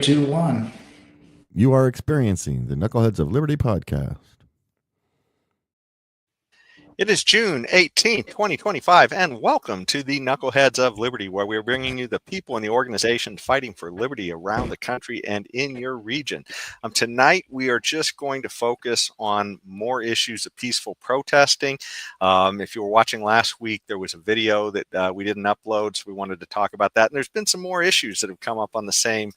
2, 1. You are experiencing the Knuckleheads of Liberty podcast. It is June 18th, 2025, and welcome to the Knuckleheads of Liberty, where we're bringing you the people and the organizations fighting for liberty around the country and in your region. Tonight, we are just going to focus on more issues of peaceful protesting. If you were watching last week, there was a video that we didn't upload, so we wanted to talk about that. And there's been some more issues that have come up on the same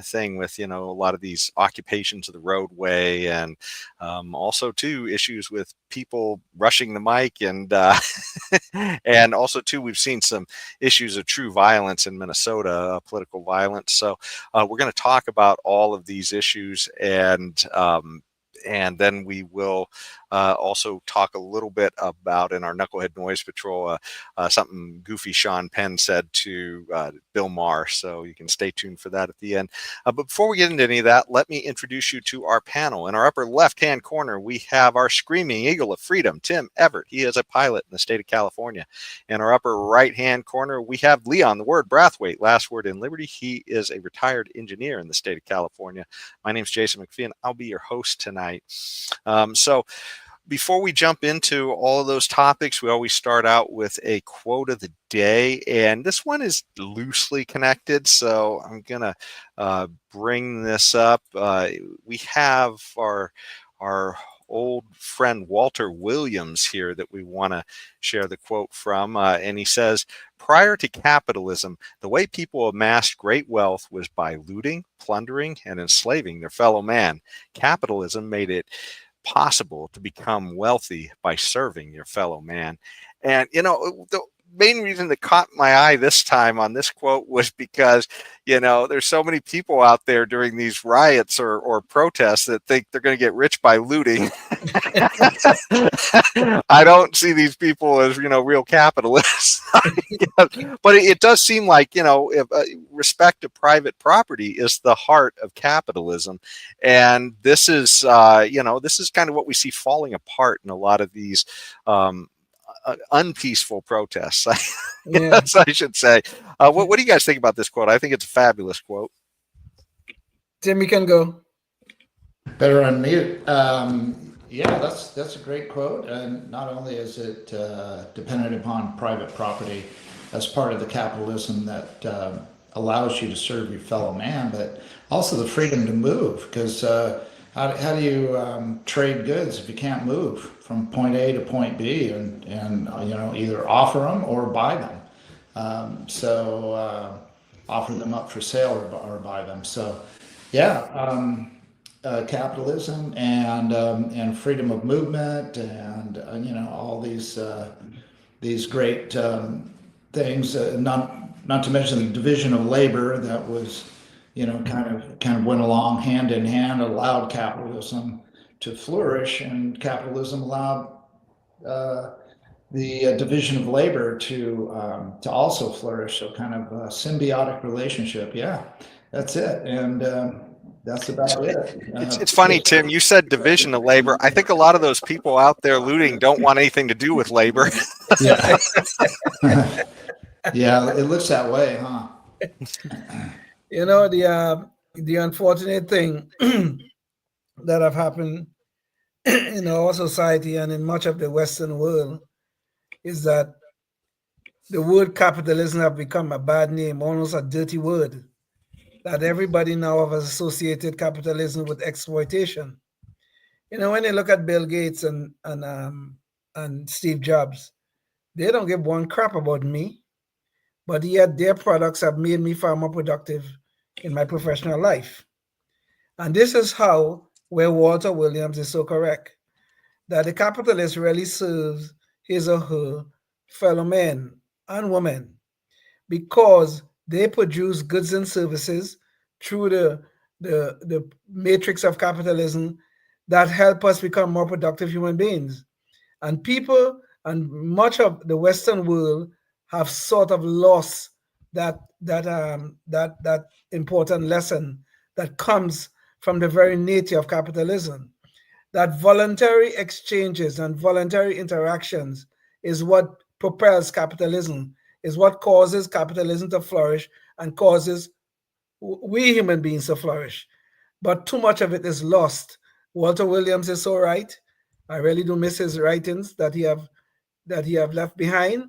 thing with, a lot of these occupations of the roadway, and also too issues with people rushing the mic, and and also too we've seen some issues of true violence in Minnesota, political violence. So we're going to talk about all of these issues, and then we will also talk a little bit about, in our Knucklehead Noise Patrol, something goofy Sean Penn said to Bill Maher. So you can stay tuned for that at the end. But before we get into any of that, let me introduce you to our panel. In our upper left-hand corner, we have our screaming eagle of freedom, Tim Everett. He is a pilot in the state of California. In our upper right-hand corner, we have Leon, the word Brathwaite, last word in Liberty. He is a retired engineer in the state of California. My name is Jason McPhee. I'll be your host tonight. So before we jump into all of those topics, we always start out with a quote of the day, and this one is loosely connected, so I'm going to bring this up. We have our old friend Walter Williams here that we want to share the quote from, and he says, "Prior to capitalism, the way people amassed great wealth was by looting, plundering, and enslaving their fellow man. Capitalism made it possible to become wealthy by serving your fellow man." And the main reason that caught my eye this time on this quote was because there's so many people out there during these riots or protests that think they're going to get rich by looting. I don't see these people as real capitalists. But it does seem like if, respect to private property is the heart of capitalism, and this is this is kind of what we see falling apart in a lot of these unpeaceful protests. Yes, I should say. What do you guys think about this quote? I think it's a fabulous quote. Tim, you can go. Better unmute. Yeah, that's a great quote. And not only is it dependent upon private property as part of the capitalism that allows you to serve your fellow man, but also the freedom to move. Because how do you trade goods if you can't move from point A to point B and either offer them or buy them? So offer them up for sale or buy them. So yeah, capitalism and freedom of movement and all these great things. Not to mention the division of labor that was kind of went along hand in hand, allowed capitalism to flourish, and capitalism allowed the division of labor to also flourish. So kind of a symbiotic relationship. Yeah, that's it. And that's about it. It's funny, Tim, you said division of labor. I think a lot of those people out there looting don't want anything to do with labor. Yeah. Yeah, it looks that way, huh? The unfortunate thing that have happened in our society and in much of the Western world is that the word capitalism have become a bad name, almost a dirty word, that everybody now has associated capitalism with exploitation. When you look at Bill Gates and Steve Jobs, they don't give one crap about me, but yet their products have made me far more productive in my professional life. And this is where Walter Williams is so correct, that the capitalist really serves his or her fellow men and women because they produce goods and services through the matrix of capitalism that help us become more productive human beings. And people and much of the Western world have sort of lost that important lesson that comes from the very nature of capitalism. That voluntary exchanges and voluntary interactions is what propels capitalism, is what causes capitalism to flourish and causes we human beings to flourish. But too much of it is lost. Walter Williams is so right. I really do miss his writings that he have left behind.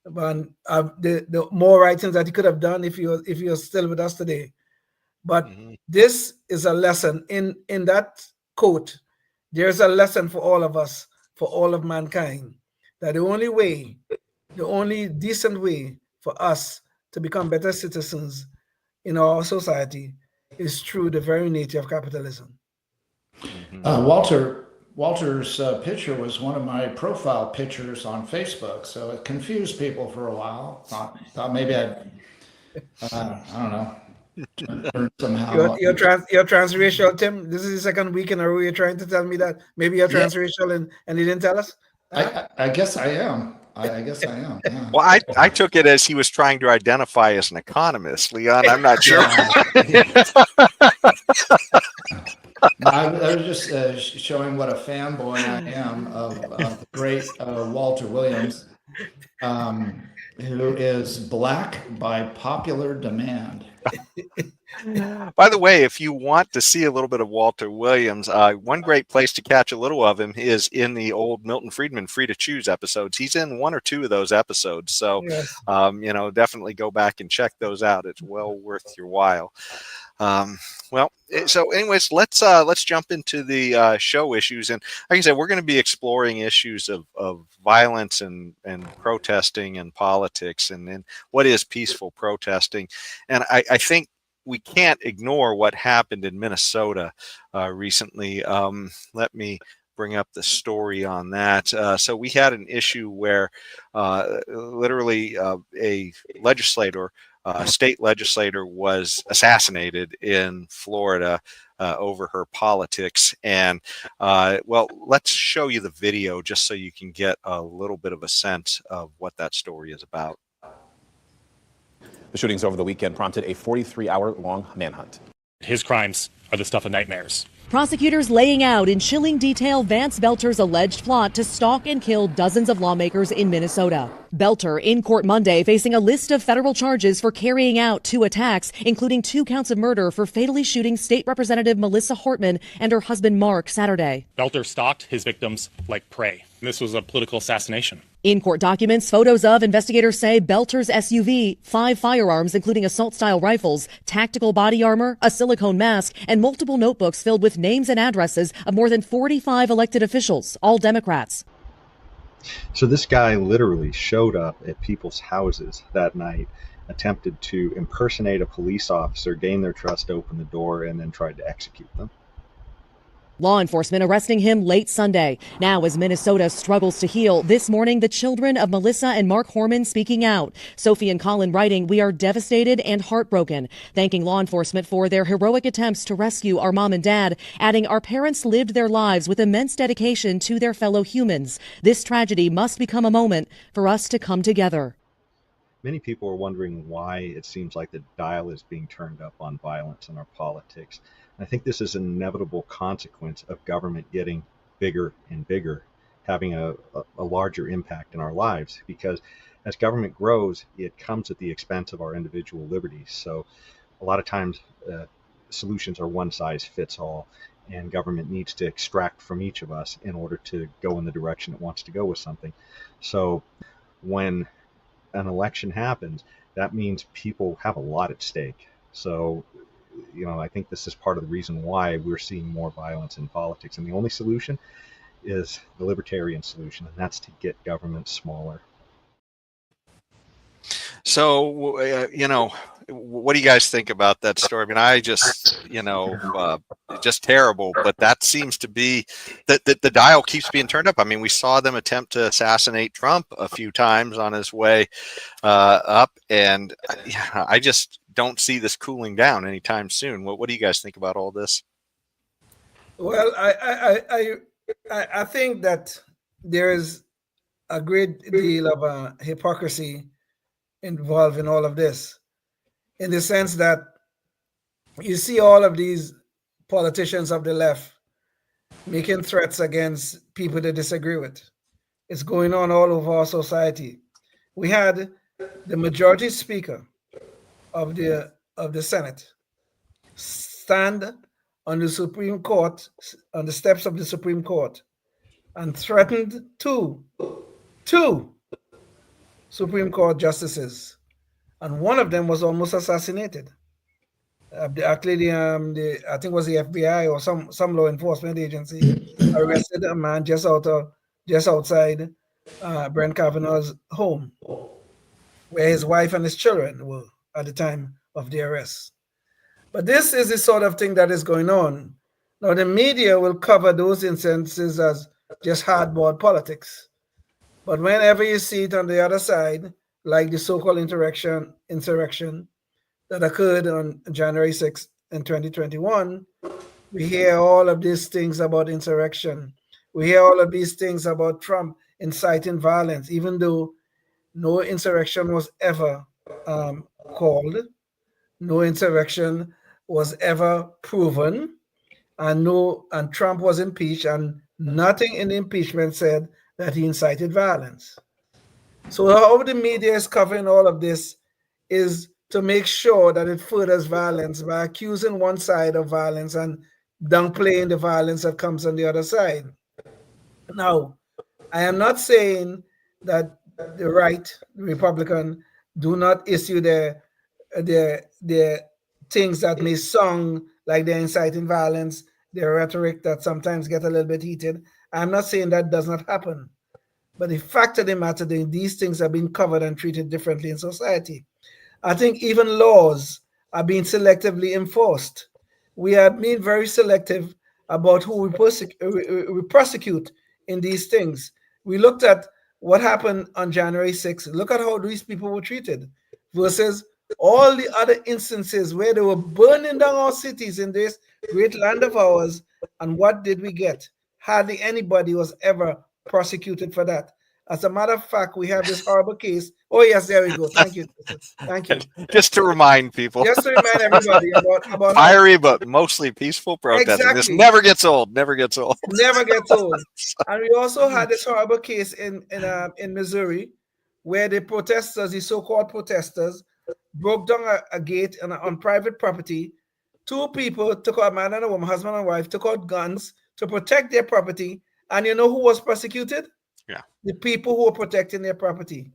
But the more writings that he could have done if he was still with us today. But this is a lesson in that quote. There's a lesson for all of us, for all of mankind, that the only decent way for us to become better citizens in our society is through the very nature of capitalism. Walter's picture was one of my profile pictures on Facebook, so it confused people for a while. Thought maybe I don't know. Somehow. You're transracial, Tim. This is the second week in a row you're trying to tell me that maybe you're transracial and you didn't tell us. I guess I am. I guess I am. Yeah. Well, I took it as he was trying to identify as an economist, Leon. I'm not sure. I was just showing what a fanboy I am of the great Walter Williams, who is black by popular demand. By the way, if you want to see a little bit of Walter Williams, one great place to catch a little of him is in the old Milton Friedman Free to Choose episodes. He's in one or two of those episodes. So, Yes. Definitely go back and check those out. It's well worth your while. So anyways, let's jump into the show issues. And like I said, we're going to be exploring issues of violence and protesting and politics and what is peaceful protesting. And I think we can't ignore what happened in Minnesota recently. Let me bring up the story on that. So we had an issue where literally a state legislator was assassinated in Florida over her politics. And let's show you the video just so you can get a little bit of a sense of what that story is about. The shootings over the weekend prompted a 43-hour-long manhunt. His crimes are the stuff of nightmares. Prosecutors laying out in chilling detail Vance Belter's alleged plot to stalk and kill dozens of lawmakers in Minnesota. Belter in court Monday facing a list of federal charges for carrying out 2 attacks, including 2 counts of murder for fatally shooting State Representative Melissa Hortman and her husband Mark Saturday. Belter stalked his victims like prey. This was a political assassination. In court documents, photos of investigators say Belter's SUV, 5 firearms, including assault-style rifles, tactical body armor, a silicone mask, and multiple notebooks filled with names and addresses of more than 45 elected officials, all Democrats. So this guy literally showed up at people's houses that night, attempted to impersonate a police officer, gain their trust, open the door, and then tried to execute them. Law enforcement arresting him late Sunday. Now, as Minnesota struggles to heal, this morning the children of Melissa and Mark Horman speaking out. Sophie and Colin writing, "We are devastated and heartbroken," thanking law enforcement for their heroic attempts to rescue our mom and dad, adding, "Our parents lived their lives with immense dedication to their fellow humans. This tragedy must become a moment for us to come together." Many people are wondering why it seems like the dial is being turned up on violence in our politics. I think this is an inevitable consequence of government getting bigger and bigger, having a larger impact in our lives, because as government grows, it comes at the expense of our individual liberties. So a lot of times solutions are one size fits all, and government needs to extract from each of us in order to go in the direction it wants to go with something. So when an election happens, that means people have a lot at stake. So I think this is part of the reason why we're seeing more violence in politics. And the only solution is the libertarian solution, and that's to get government smaller. So, what do you guys think about that story? I mean, I just, just terrible, but that seems to be that the dial keeps being turned up. I mean, we saw them attempt to assassinate Trump a few times on his way up, and I just don't see this cooling down anytime soon. What do you guys think about all this? Well, I think that there is a great deal of hypocrisy involved in all of this, in the sense that you see all of these politicians of the left making threats against people they disagree with. It's going on all over our society. We had the majority speaker of the Senate stand on the Supreme Court, on the steps of the Supreme Court, and threatened two Supreme Court justices, and one of them was almost assassinated. Actually, I think it was the FBI or some law enforcement agency arrested a man just outside Brent Kavanaugh's home, where his wife and his children were at the time of the arrest. But this is the sort of thing that is going on. Now, the media will cover those instances as just hardboard politics. But whenever you see it on the other side, like the so-called insurrection that occurred on January 6th in 2021, we hear all of these things about insurrection. We hear all of these things about Trump inciting violence, even though no insurrection was ever called, no insurrection was ever proven, and Trump was impeached, and nothing in the impeachment said that he incited violence. So how the media is covering all of this is to make sure that it furthers violence by accusing one side of violence and downplaying the violence that comes on the other side. Now, I am not saying that the right, the Republican, do not issue their things that may sound like they're inciting violence, their rhetoric that sometimes get a little bit heated. I'm not saying that does not happen. But the fact of the matter, these things are being covered and treated differently in society. I think even laws are being selectively enforced. We are being very selective about who we prosecute in these things. We looked at what happened on January 6th. Look at how these people were treated versus all the other instances where they were burning down our cities in this great land of ours. And what did we get? Hardly anybody was ever prosecuted for that. As a matter of fact, we have this horrible case. Oh, yes, there we go. Thank you. Thank you. Just to remind people. Just to remind everybody about fiery but mostly peaceful protesting. Exactly. This never gets old. Never gets old. Never gets old. And we also had this horrible case in Missouri where the protesters, the so-called protesters, broke down a gate on private property. Two people took out, a man and a woman, husband and wife, took out guns to protect their property. And you know who was prosecuted? Yeah. The people who were protecting their property.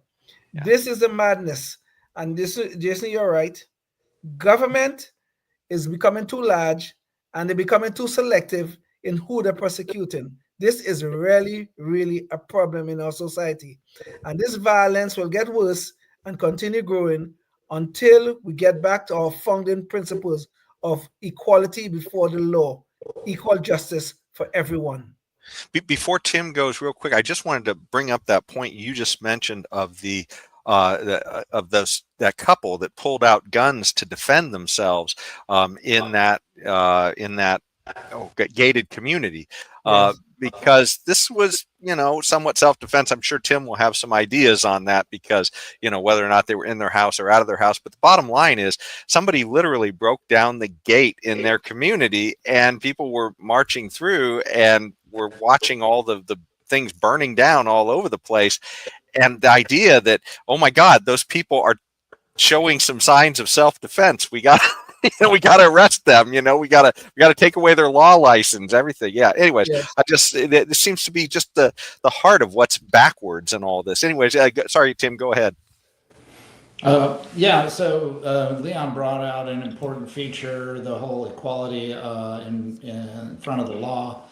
Yeah. This is the madness. And this, Jason, you're right. Government is becoming too large and they're becoming too selective in who they're prosecuting. This is really, really a problem in our society. And this violence will get worse and continue growing until we get back to our founding principles of equality before the law, equal justice for everyone. Before Tim goes real quick, I just wanted to bring up that point you just mentioned of that couple that pulled out guns to defend themselves in that gated community. Yes. Because this was, somewhat self-defense. I'm sure Tim will have some ideas on that because, whether or not they were in their house or out of their house. But the bottom line is somebody literally broke down the gate in their community and people were marching through and were watching all the things burning down all over the place. And the idea that, oh my God, those people are showing some signs of self-defense. We got we got to arrest them. We got to take away their law license, everything. Yeah. Anyways, yes. It seems to be just the heart of what's backwards in all this. Anyways, sorry, Tim, go ahead. So Leon brought out an important feature, the whole equality in front of the law,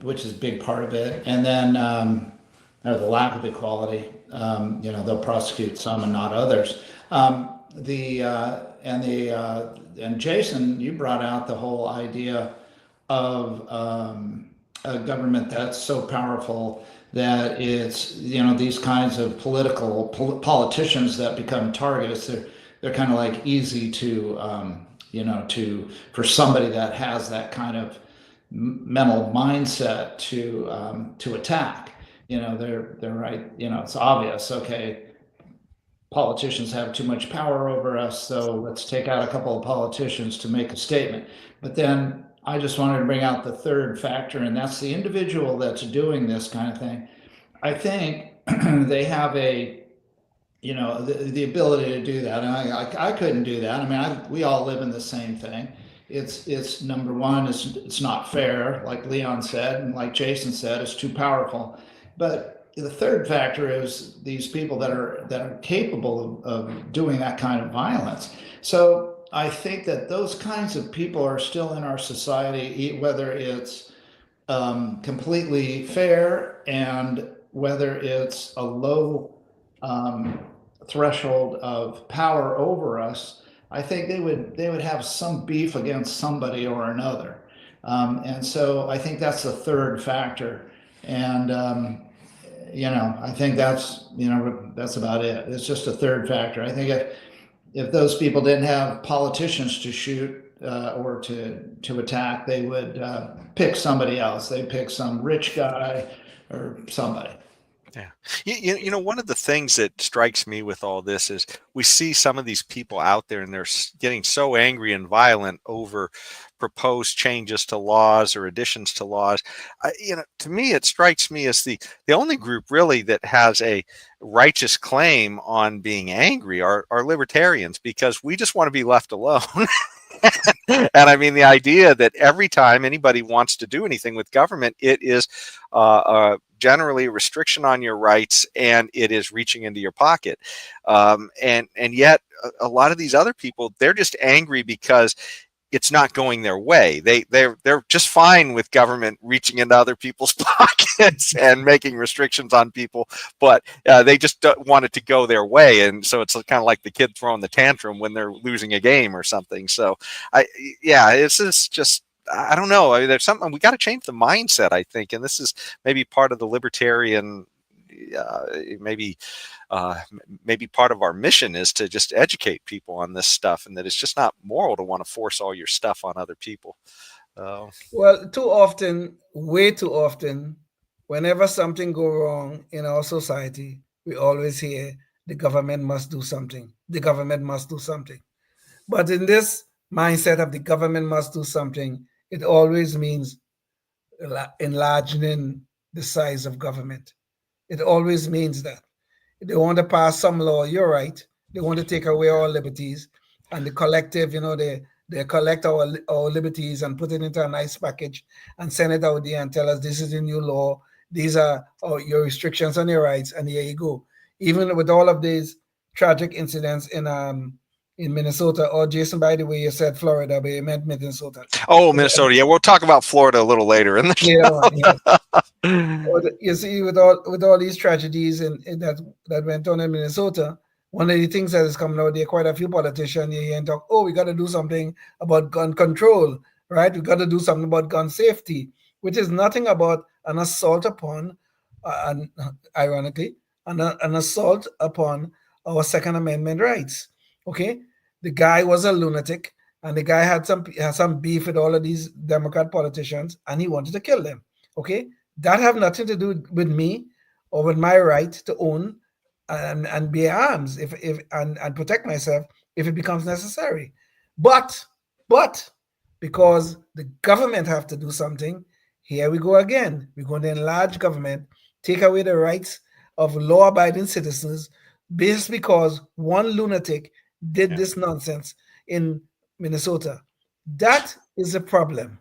which is a big part of it. And then or the lack of equality, they'll prosecute some and not others. And Jason, you brought out the whole idea of a government that's so powerful that it's, these kinds of politicians that become targets. They're kind of like easy to, for somebody that has that kind of mental mindset to attack. They're right. It's obvious. Okay. Politicians have too much power over us, so let's take out a couple of politicians to make a statement. But then I just wanted to bring out the third factor, and that's the individual that's doing this kind of thing. I think they have the ability to do that, and I couldn't do that. I mean, we all live in the same thing, it's number one, it's not fair, like Leon said, and like Jason said, it's too powerful. But the third factor is these people that are capable of doing that kind of violence. So I think that those kinds of people are still in our society, whether it's completely fair and whether it's a low threshold of power over us. I think they would have some beef against somebody or another, and so I think that's the third factor. And I think that's about it. It's just a third factor. I think if those people didn't have politicians to shoot or to attack, they would pick somebody else. They pick some rich guy or somebody. Yeah. One of the things that strikes me with all this is we see some of these people out there and they're getting so angry and violent over proposed changes to laws or additions to laws. To me, it strikes me as the only group really that has a righteous claim on being angry are libertarians, because we just want to be left alone. And I mean, the idea that every time anybody wants to do anything with government, it is generally a restriction on your rights, and it is reaching into your pocket. And yet a lot of these other people, they're just angry because it's not going their way. They're just fine with government reaching into other people's pockets and making restrictions on people, but they just don't want it to go their way. And so it's kind of like the kid throwing the tantrum when they're losing a game or something. So it's just, I don't know. I mean, there's something, we got to change the mindset, I think. And this is maybe part of the libertarian, maybe part of our mission is to just educate people on this stuff, and that it's just not moral to want to force all your stuff on other people. Well, too often, way too often, whenever something go wrong in our society, we always hear the government must do something. The government must do something. But in this mindset of the government must do something, it always means enlarging the size of government. It always means that. They want to pass some law, you're right. They want to take away our liberties, and the collective, they collect our liberties and put it into a nice package and send it out there and tell us this is the new law. These are your restrictions on your rights, and here you go. Even with all of these tragic incidents in Minnesota, or Jason, by the way, you said Florida, but you meant Minnesota. Oh, Minnesota. Yeah, we'll talk about Florida a little later in the show. You see, with all these tragedies that went on in Minnesota, one of the things that is coming out there, quite a few politicians here and talk, we got to do something about gun control, right? We got to do something about gun safety, which is nothing about an assault upon, ironically, an assault upon our Second Amendment rights. Okay, the guy was a lunatic, and the guy had some beef with all of these Democrat politicians, and he wanted to kill them. Okay, that have nothing to do with me or with my right to own and bear arms and protect myself if it becomes necessary. But because the government have to do something, here we go again. We're going to enlarge government, take away the rights of law-abiding citizens, just because one lunatic did this nonsense in Minnesota. That is a problem.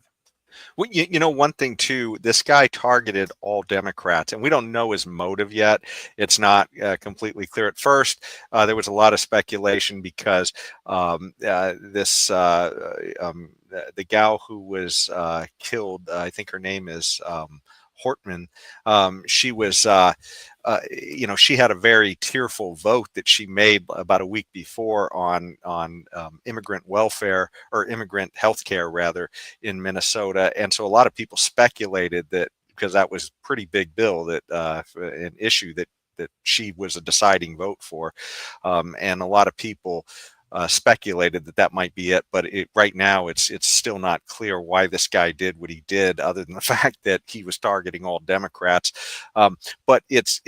Well, one thing too, this guy targeted all Democrats, and we don't know his motive yet. It's not completely clear. At first, there was a lot of speculation because the gal who was killed, I think her name is Hortman. She was, she had a very tearful vote that she made about a week before on immigrant welfare, or immigrant health care rather, in Minnesota. And so a lot of people speculated that, because that was a pretty big bill, that an issue that she was a deciding vote for. And a lot of people speculated that might be it, but right now it's still not clear why this guy did what he did, other than the fact that he was targeting all Democrats. But it's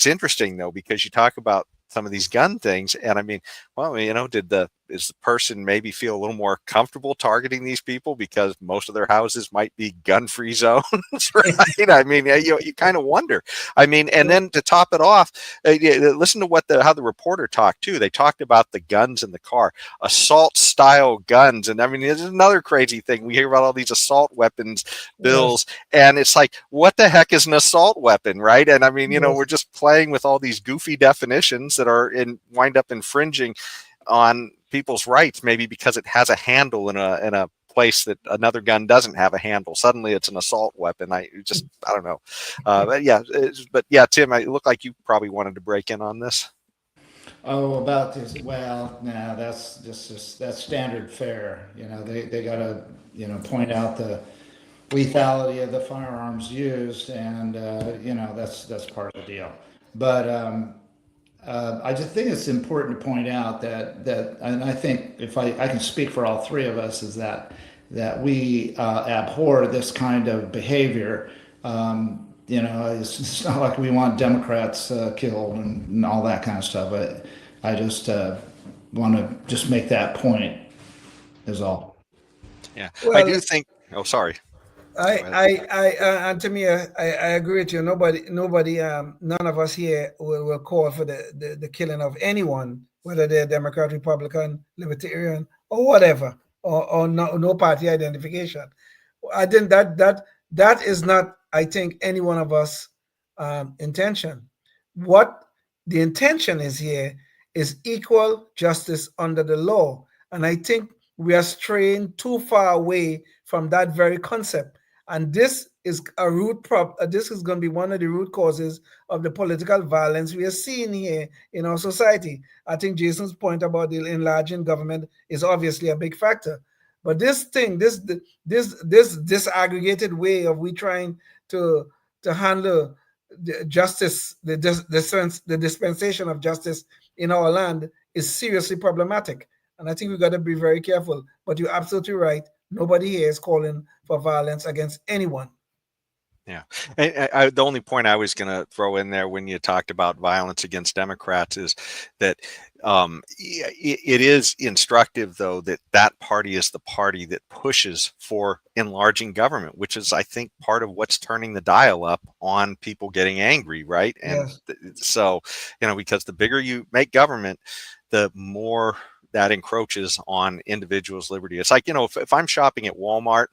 interesting though, because you talk about some of these gun things, and I mean, well, did the is the person maybe feel a little more comfortable targeting these people because most of their houses might be gun-free zones, right? I mean, you kind of wonder. I mean, and then to top it off, listen to how the reporter talked too. They talked about the guns in the car, assault-style guns, and I mean, this is another crazy thing. We hear about all these assault weapons bills, and it's like, what the heck is an assault weapon, right? And I mean, we're just playing with all these goofy definitions that are wind up infringing on people's rights, maybe because it has a handle in a place that another gun doesn't have a handle. Suddenly it's an assault weapon. I don't know. But yeah, Tim, it looked like you probably wanted to break in on this. Oh, about this. Well, nah, that's that's standard fare. They got to, point out the lethality of the firearms used, and that's part of the deal. But I just think it's important to point out that and I think if I can speak for all three of us, is that we abhor this kind of behavior. It's not like we want Democrats killed and all that kind of stuff. But I just want to just make that point. Is all. Yeah, Well, I do think. Oh, sorry. And to me, I agree with you. Nobody, none of us here will call for the killing of anyone, whether they're Democrat, Republican, Libertarian, or whatever, or no party identification. I think that is not, I think, any one of us intention. What the intention is here is equal justice under the law, and I think we are straying too far away from that very concept. And this is a this is going to be one of the root causes of the political violence we are seeing here in our society. I think Jason's point about the enlarging government is obviously a big factor. But this thing, this disaggregated way of we trying to handle the justice, the dispensation of justice in our land is seriously problematic. And I think we've got to be very careful. But you're absolutely right. Nobody here is calling for violence against anyone. Yeah. And the only point I was going to throw in there when you talked about violence against Democrats is that it is instructive, though, that party is the party that pushes for enlarging government, which is, I think, part of what's turning the dial up on people getting angry, right? And so, because the bigger you make government, the more that encroaches on individuals' liberty. It's like, if I'm shopping at Walmart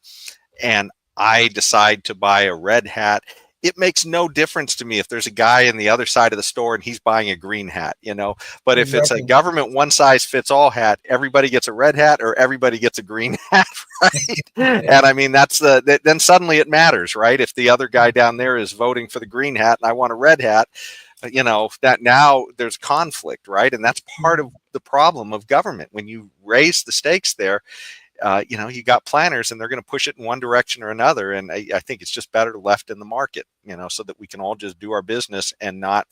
and I decide to buy a red hat, it makes no difference to me if there's a guy on the other side of the store and he's buying a green hat, But if it's a government one size fits all hat, everybody gets a red hat or everybody gets a green hat, right? And I mean, then suddenly it matters, right? If the other guy down there is voting for the green hat and I want a red hat, that now there's conflict, right? And that's part of the problem of government. When you raise the stakes there, you got planners and they're going to push it in one direction or another. And I think it's just better left in the market, so that we can all just do our business and not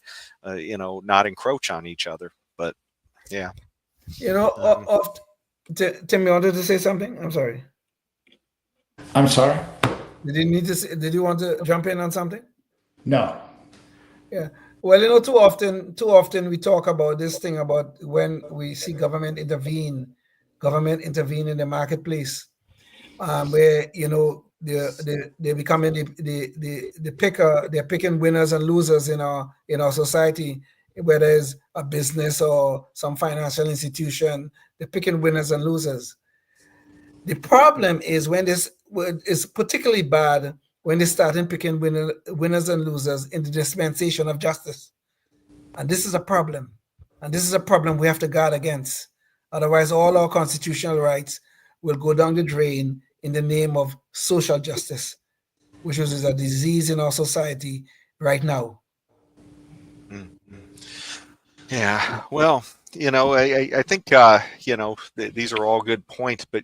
encroach on each other. But yeah. Tim, you wanted to say something? I'm sorry. I'm sorry. Did you want to jump in on something? No. Yeah. Well, too often we talk about this thing about when we see government intervene in the marketplace, where they're becoming the picker. They're picking winners and losers in our society, whether it's a business or some financial institution. They're picking winners and losers. The problem is when this is particularly bad when they started picking winners and losers in the dispensation of justice. And this is a problem. And this is a problem we have to guard against. Otherwise, all our constitutional rights will go down the drain in the name of social justice, which is a disease in our society right now. Yeah, well, I think, these are all good points, but,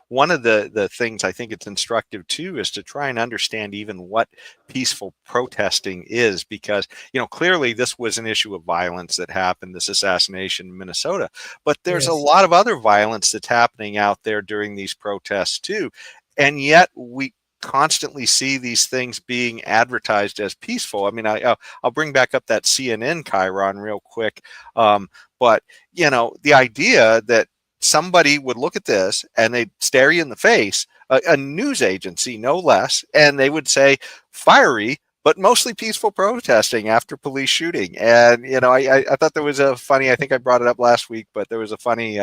one of the things I think it's instructive too is to try and understand even what peaceful protesting is, because, clearly this was an issue of violence that happened, this assassination in Minnesota, but there's a lot of other violence that's happening out there during these protests too. And yet we constantly see these things being advertised as peaceful. I mean, I'll bring back up that CNN Chiron real quick. But, the idea that somebody would look at this and they'd stare you in the face, a news agency, no less, and they would say, fiery, but mostly peaceful protesting after police shooting. And, I thought there was a funny, I think I brought it up last week, but there was a funny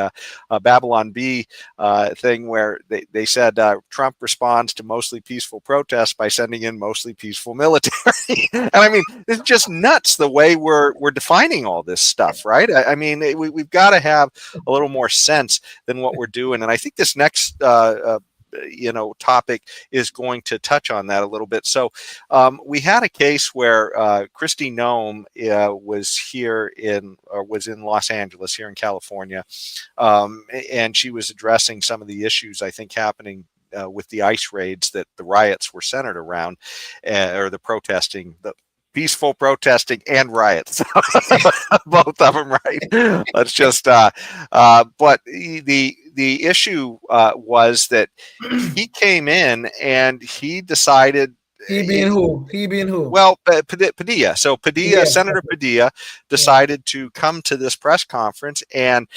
Babylon Bee thing where they said Trump responds to mostly peaceful protests by sending in mostly peaceful military. And I mean, it's just nuts the way we're defining all this stuff, right? I mean, we've got to have a little more sense than what we're doing. And I think this next topic is going to touch on that a little bit. So we had a case where Kristi Noem was in Los Angeles here in California, and she was addressing some of the issues I think happening with the ICE raids that the riots were centered around, or the protesting, the peaceful protesting and riots, both of them, right? Let's just, but the issue was that he came in and he decided. He being who? Well, Padilla. So Senator Padilla decided to come to this press conference, and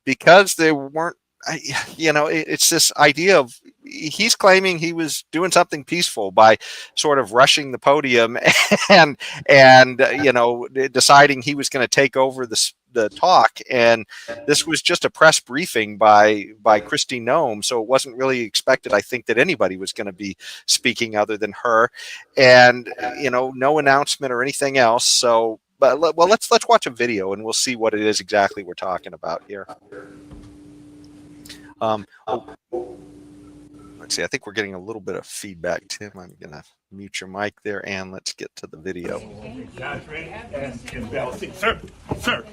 because they weren't, it's this idea of he's claiming he was doing something peaceful by sort of rushing the podium and deciding he was going to take over the talk. And this was just a press briefing by Kristi Noem, so it wasn't really expected, I think, that anybody was going to be speaking other than her, and no announcement or anything else. So, but let's watch a video and we'll see what it is exactly we're talking about here. Let's see. I think we're getting a little bit of feedback, Tim. I'm gonna mute your mic there, and let's get to the video. Sir,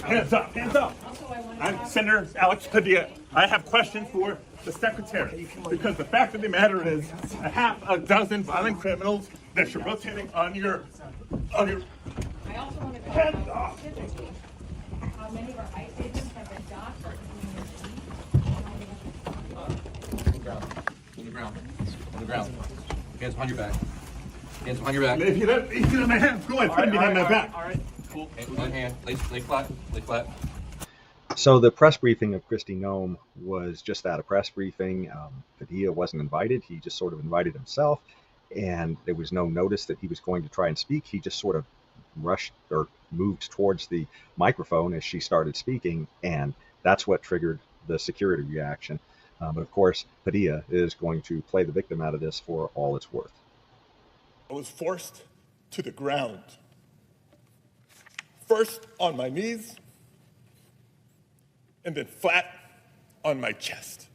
hands up. I'm Senator Alex Padilla. I have questions for the secretary, because the fact of the matter is, a half a dozen violent criminals that you're rotating on your. I also want to hands off. How many of our ICE agents have been docked for On the ground. Hands behind your back. Hands behind your back. If you let my hands go, put me behind my back. All right. Cool. One hand. Lay flat. Lay flat. So the press briefing of Kristi Noem was just that, a press briefing. Padilla wasn't invited. He just sort of invited himself, and there was no notice that he was going to try and speak. He just sort of rushed or moved towards the microphone as she started speaking, and that's what triggered the security reaction. But of course, Padilla is going to play the victim out of this for all it's worth. I was forced to the ground. First on my knees, and then flat on my chest.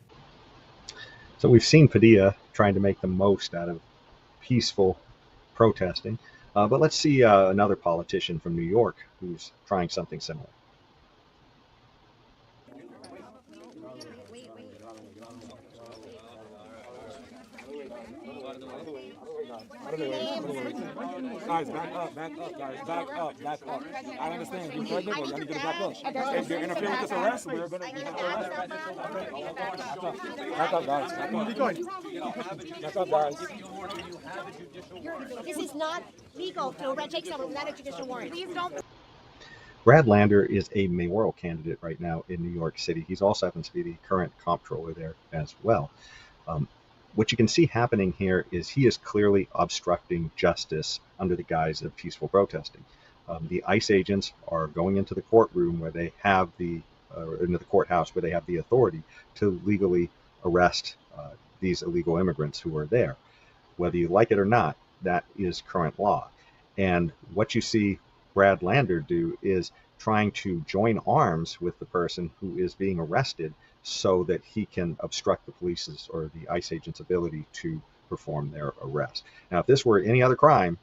So we've seen Padilla trying to make the most out of peaceful protesting. But let's see another politician from New York who's trying something similar. Guys, back up, guys, back up. I understand you're pregnant, but I need you to back up. If you're interfering with this arrest, we're going to arrest. Back up, guys. Back up, guys. This is not legal to take someone without a judicial warrant. Please don't. Brad Lander is a mayoral candidate right now in New York City. He's also happens to be the current comptroller there as well. What you can see happening here is he is clearly obstructing justice under the guise of peaceful protesting. The ICE agents are going into the courtroom where they have into the courthouse where they have the authority to legally arrest these illegal immigrants who are there. Whether you like it or not, that is current law. And what you see Brad Lander do is trying to join arms with the person who is being arrested so that he can obstruct the police's or the ICE agent's ability to perform their arrest. Now, if this were any other crime,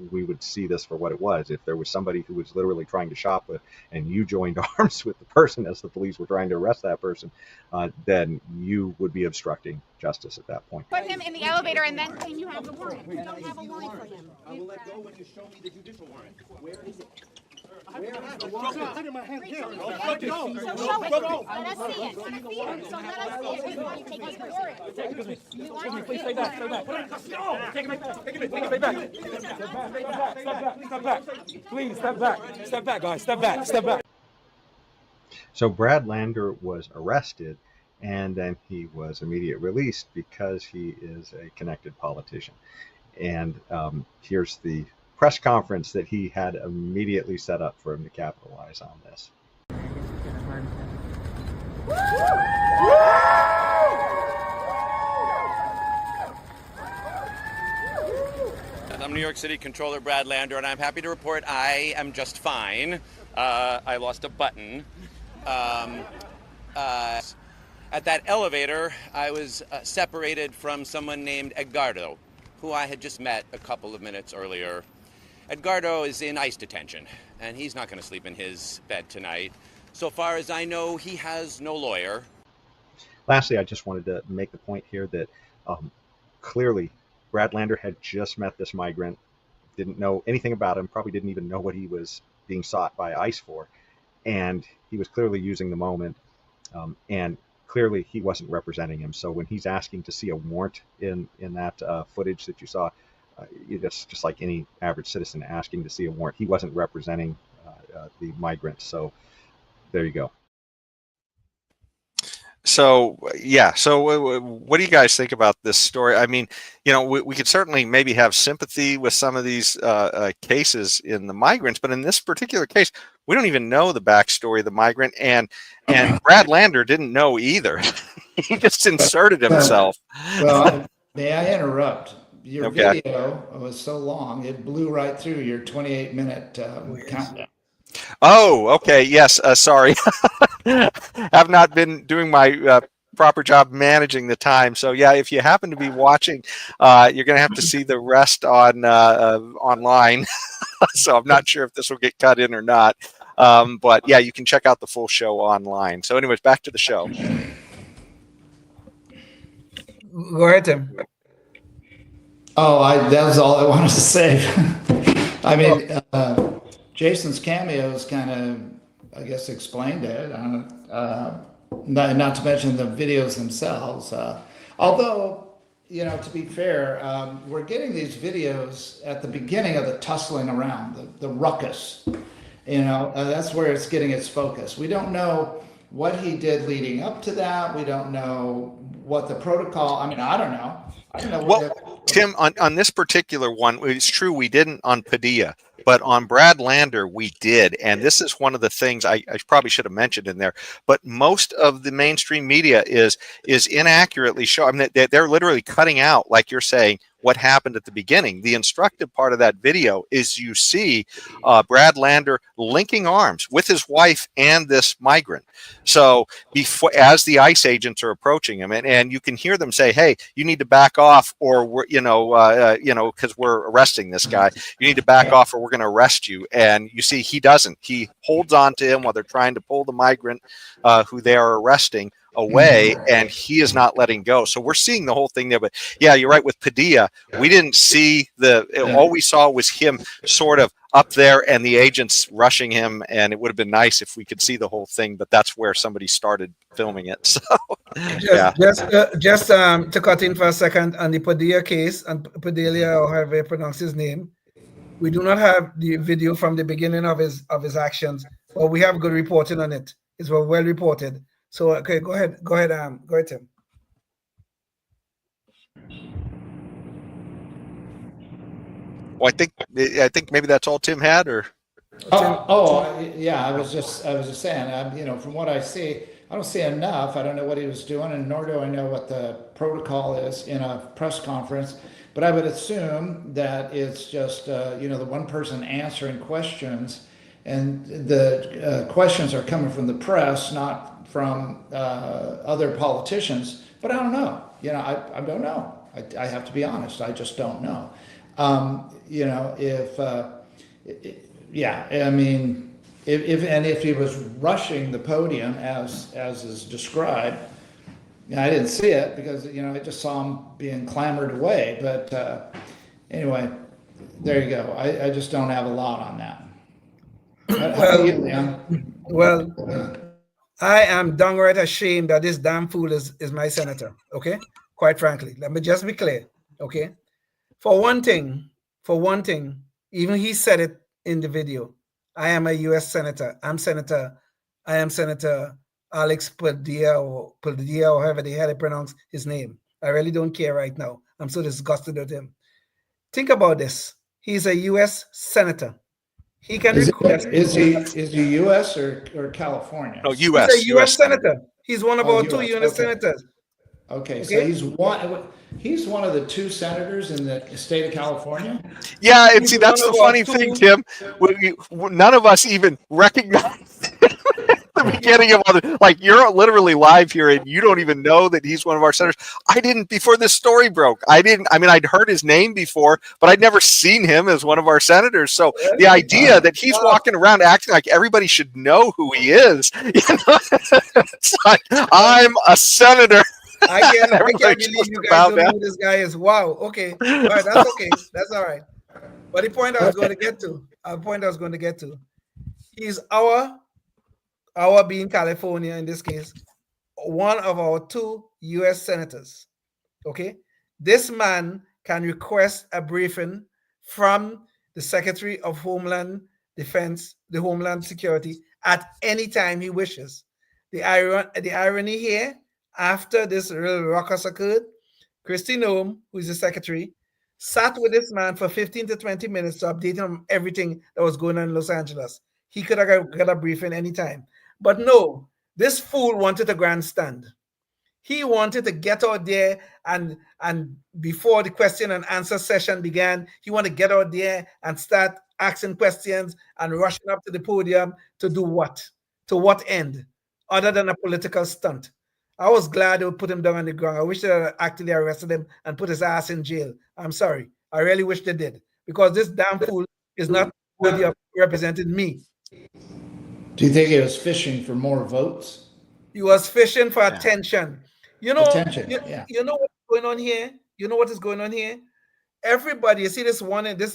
we would see this for what it was. If there was somebody who was literally trying to shoplift and you joined arms with the person as the police were trying to arrest that person, then you would be obstructing justice at that point. Put him in the elevator and then claim you have the warrant. You don't have a warrant for him. I will let go when you show me the judicial warrant. Where is it? Where is the warrant? Put in my hand here. So show it. Let us see it. So let us see it before you take his warrant. Excuse me, please stay back. Stay back. Take it back. Stay back. Step back. Please step back. Step back, guys. Step back. So Brad Lander was arrested, and then he was immediately released because he is a connected politician. And here's the press conference that he had immediately set up for him to capitalize on this. I'm New York City Controller Brad Lander, and I'm happy to report I am just fine. I lost a button. At that elevator, I was separated from someone named Edgardo, who I had just met a couple of minutes earlier. Edgardo is in ICE detention, and he's not going to sleep in his bed tonight. So far as I know, he has no lawyer. Lastly, I just wanted to make the point here that clearly Brad Lander had just met this migrant, didn't know anything about him, probably didn't even know what he was being sought by ICE for, and he was clearly using the moment, and clearly he wasn't representing him. So when he's asking to see a warrant in that footage that you saw, it's just like any average citizen asking to see a warrant. He wasn't representing the migrant. So there you go. So, yeah. So what do you guys think about this story? I mean, you know, we could certainly maybe have sympathy with some of these cases in the migrants, but in this particular case, we don't even know the backstory of the migrant, and Brad Lander didn't know either. He just inserted himself. Well, may I interrupt? Your Okay. video was so long, it blew right through your 28-minute countdown. Oh, okay. Yes. Sorry. Have not been doing my proper job managing the time. So yeah, if you happen to be watching, you're going to have to see the rest on online. So I'm not sure if this will get cut in or not. But yeah, you can check out the full show online. So anyways, back to the show. Go ahead, Tim. Oh, that was all I wanted to say. I mean, Jason's cameos kind of, I guess, explained it. Not to mention the videos themselves. Although, you know, to be fair, we're getting these videos at the beginning of the tussling around, the ruckus. You know, that's where it's getting its focus. We don't know what he did leading up to that. We don't know what the protocol. I mean, I don't know. I don't know. Well, Tim, on this particular one, it's true we didn't on Padilla, but on Brad Lander we did, and this is one of the things I probably should have mentioned in there. But most of the mainstream media is inaccurately showing. I mean, they're literally cutting out, like you're saying, what happened at the beginning. The instructive part of that video is you see Brad Lander linking arms with his wife and this migrant. So before, as the ICE agents are approaching him, and you can hear them say, "Hey, you need to back off, or we're, because we're arresting this guy. You need to back off, or we're going to arrest you." And you see, he doesn't. He holds on to him while they're trying to pull the migrant who they are arresting away, and he is not letting go. So we're seeing the whole thing there. But yeah, you're right. With Padilla, we didn't see all we saw was him sort of up there and the agents rushing him, and it would have been nice if we could see the whole thing, but that's where somebody started filming it. So yeah. Just to cut in for a second on the Padilla case, and Padilla, or however you pronounce his name, we do not have the video from the beginning of his actions, but we have good reporting on it. It's well reported. So okay, go ahead, Tim. Well, I think maybe that's all Tim had, or Yeah. I was just saying. You know, from what I see, I don't see enough. I don't know what he was doing, and nor do I know what the protocol is in a press conference. But I would assume that it's just the one person answering questions, and the questions are coming from the press, not from other politicians. But I don't know. You know, I don't know. I have to be honest. I just don't know. If he was rushing the podium as is described, I didn't see it because I just saw him being clambered away. But anyway, there you go. I just don't have a lot on that. How about you, Leon? Well, I am downright ashamed that this damn fool is my senator. Okay, quite frankly, let me just be clear. Okay, for one thing, even he said it in the video. I am a U.S. senator. I am Senator Alex Padilla or however they had to pronounce his name. I really don't care right now. I'm so disgusted with him. Think about this. He's a U.S. senator. He can request. Is he U.S. or California? No, U.S. He's a U.S. senator. He's one of our two US, U.S. okay. senators. Okay, so he's one of the two senators in the state of California. Yeah, and see, that's the funny thing, Tim. None of us even recognize the beginning of other. Like, you're literally live here, and you don't even know that he's one of our senators. I didn't before this story broke. I mean, I'd heard his name before, but I'd never seen him as one of our senators. So the idea that he's walking around acting like everybody should know who he is, it's like, I'm a senator. I can't believe you guys don't know who this guy is. Wow. Okay. All right. That's okay. That's all right. But the point I was going to get to, he's our being California in this case, one of our two U.S. senators. Okay. This man can request a briefing from the Secretary of Homeland Defense, the Homeland Security, at any time he wishes. The irony here, after this real ruckus occurred, Kristi Noem, who is the secretary, sat with this man for 15 to 20 minutes to update him on everything that was going on in Los Angeles. He could have got a briefing anytime. But no, this fool wanted a grandstand. He wanted to get out there and before the question and answer session began, he wanted to get out there and start asking questions and rushing up to the podium to do what? To what end? Other than a political stunt. I was glad they would put him down on the ground. I wish they had actually arrested him and put his ass in jail. I'm sorry. I really wish they did. Because this damn fool is not worthy of representing me. Do you think he was fishing for more votes? He was fishing for attention. You know, Attention, you know what's going on here? You know what is going on here? Everybody, you see this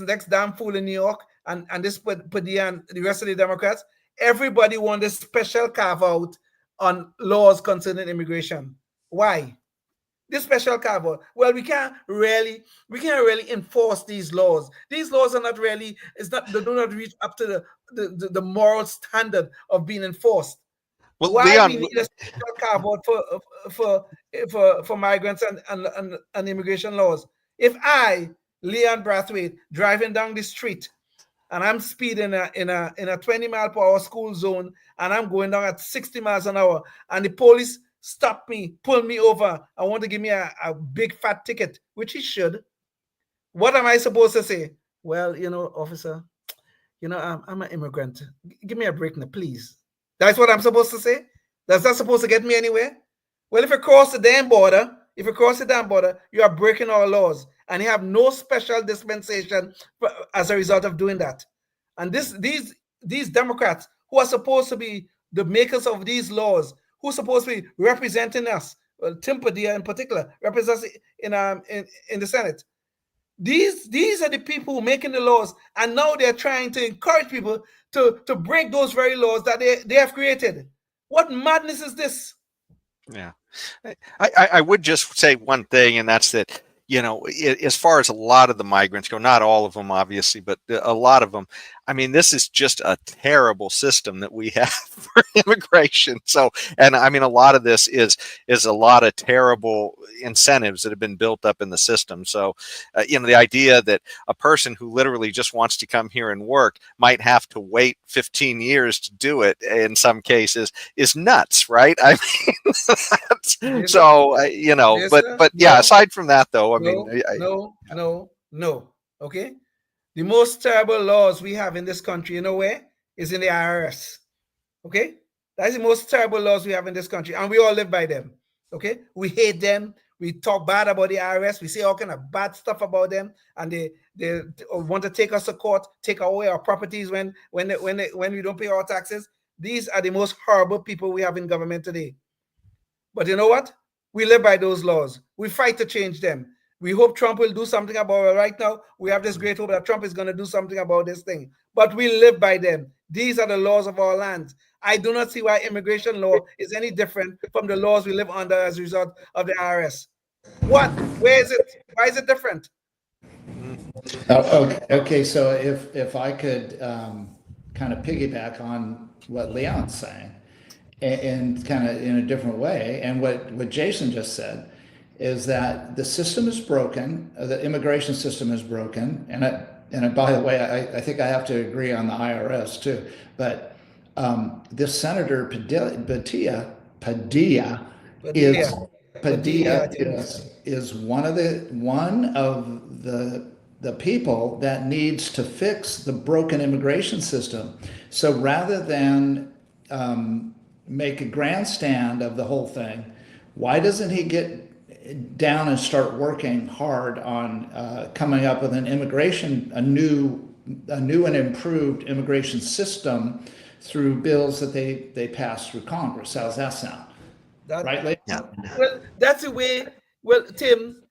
next damn fool in New York and this Padilla and the rest of the Democrats, everybody want this special carve-out on laws concerning immigration. Why? This special carve-out. Well, we can't really enforce these laws. These laws are not really, they do not reach up to the moral standard of being enforced. Well, why Leon, we need a special carve-out for migrants and immigration laws? If I, Leon Brathwaite, driving down the street and I'm speeding in a 20-mile-per-hour school zone, and I'm going down at 60 miles an hour, and the police stop me, pull me over, and want to give me a big fat ticket, which he should. What am I supposed to say? Well, officer, I'm an immigrant. Give me a break now, please. That's what I'm supposed to say? That's not supposed to get me anywhere? Well, if you cross the damn border, you are breaking our laws. And you have no special dispensation as a result of doing that. And these Democrats who are supposed to be the makers of these laws, who are supposed to be representing us, Tim Padilla in particular, represents in the Senate. These are the people who are making the laws, and now they're trying to encourage people to break those very laws that they have created. What madness is this? Yeah, I would just say one thing, and that's that. As far as a lot of the migrants go, not all of them, obviously, but a lot of them, I mean, this is just a terrible system that we have for immigration. So, and I mean, a lot of this is a lot of terrible incentives that have been built up in the system. So, the idea that a person who literally just wants to come here and work might have to wait 15 years to do it in some cases is nuts, right? I mean, but yeah, aside from that, though, No. Okay. The most terrible laws we have in this country, where? Is in the IRS. Okay? That's the most terrible laws we have in this country. And we all live by them. Okay? We hate them. We talk bad about the IRS. We say all kind of bad stuff about them. And they want to take us to court, take away our properties when we don't pay our taxes. These are the most horrible people we have in government today. But you know what? We live by those laws. We fight to change them. We hope Trump will do something about it. Right now, we have this great hope that Trump is going to do something about this thing. But we live by them. These are the laws of our land. I do not see why immigration law is any different from the laws we live under as a result of the IRS. What? Where is it? Why is it different? Okay. So if I could kind of piggyback on what Leon's saying, and kind of in a different way. And what Jason just said is that the system is broken, the immigration system is broken, and by the way, I think I have to agree on the IRS too. But this Senator Padilla is one of the people that needs to fix the broken immigration system. So rather than make a grandstand of the whole thing, why doesn't he get down and start working hard on coming up with an a new and improved immigration system through bills that they pass through Congress? How's that sound? Right, Lee? Yeah. Well, that's the way. Well, Tim,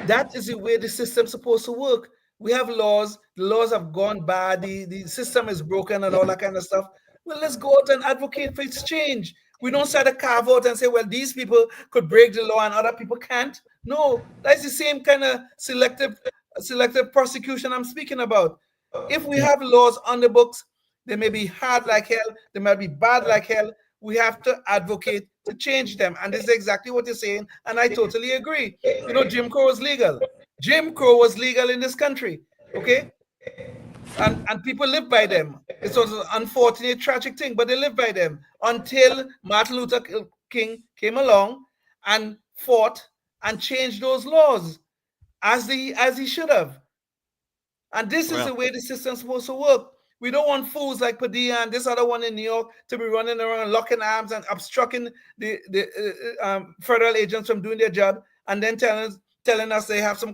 that is the way the system's supposed to work. We have laws. The laws have gone bad. The system is broken and all that kind of stuff. Well, let's go out and advocate for its change. We don't try to carve out and say, well, these people could break the law and other people can't. No, that's the same kind of selective prosecution I'm speaking about. If we have laws on the books, they may be hard like hell, they might be bad like hell. We have to advocate to change them. And this is exactly what you're saying. And I totally agree. You know, Jim Crow was legal. Jim Crow was legal in this country. Okay? And people live by them. It was an unfortunate, tragic thing, but they live by them until Martin Luther King came along and fought and changed those laws as he should have. And this is the way the system's supposed to work. We don't want fools like Padilla and this other one in New York to be running around locking arms and obstructing the federal agents from doing their job, and then telling us they have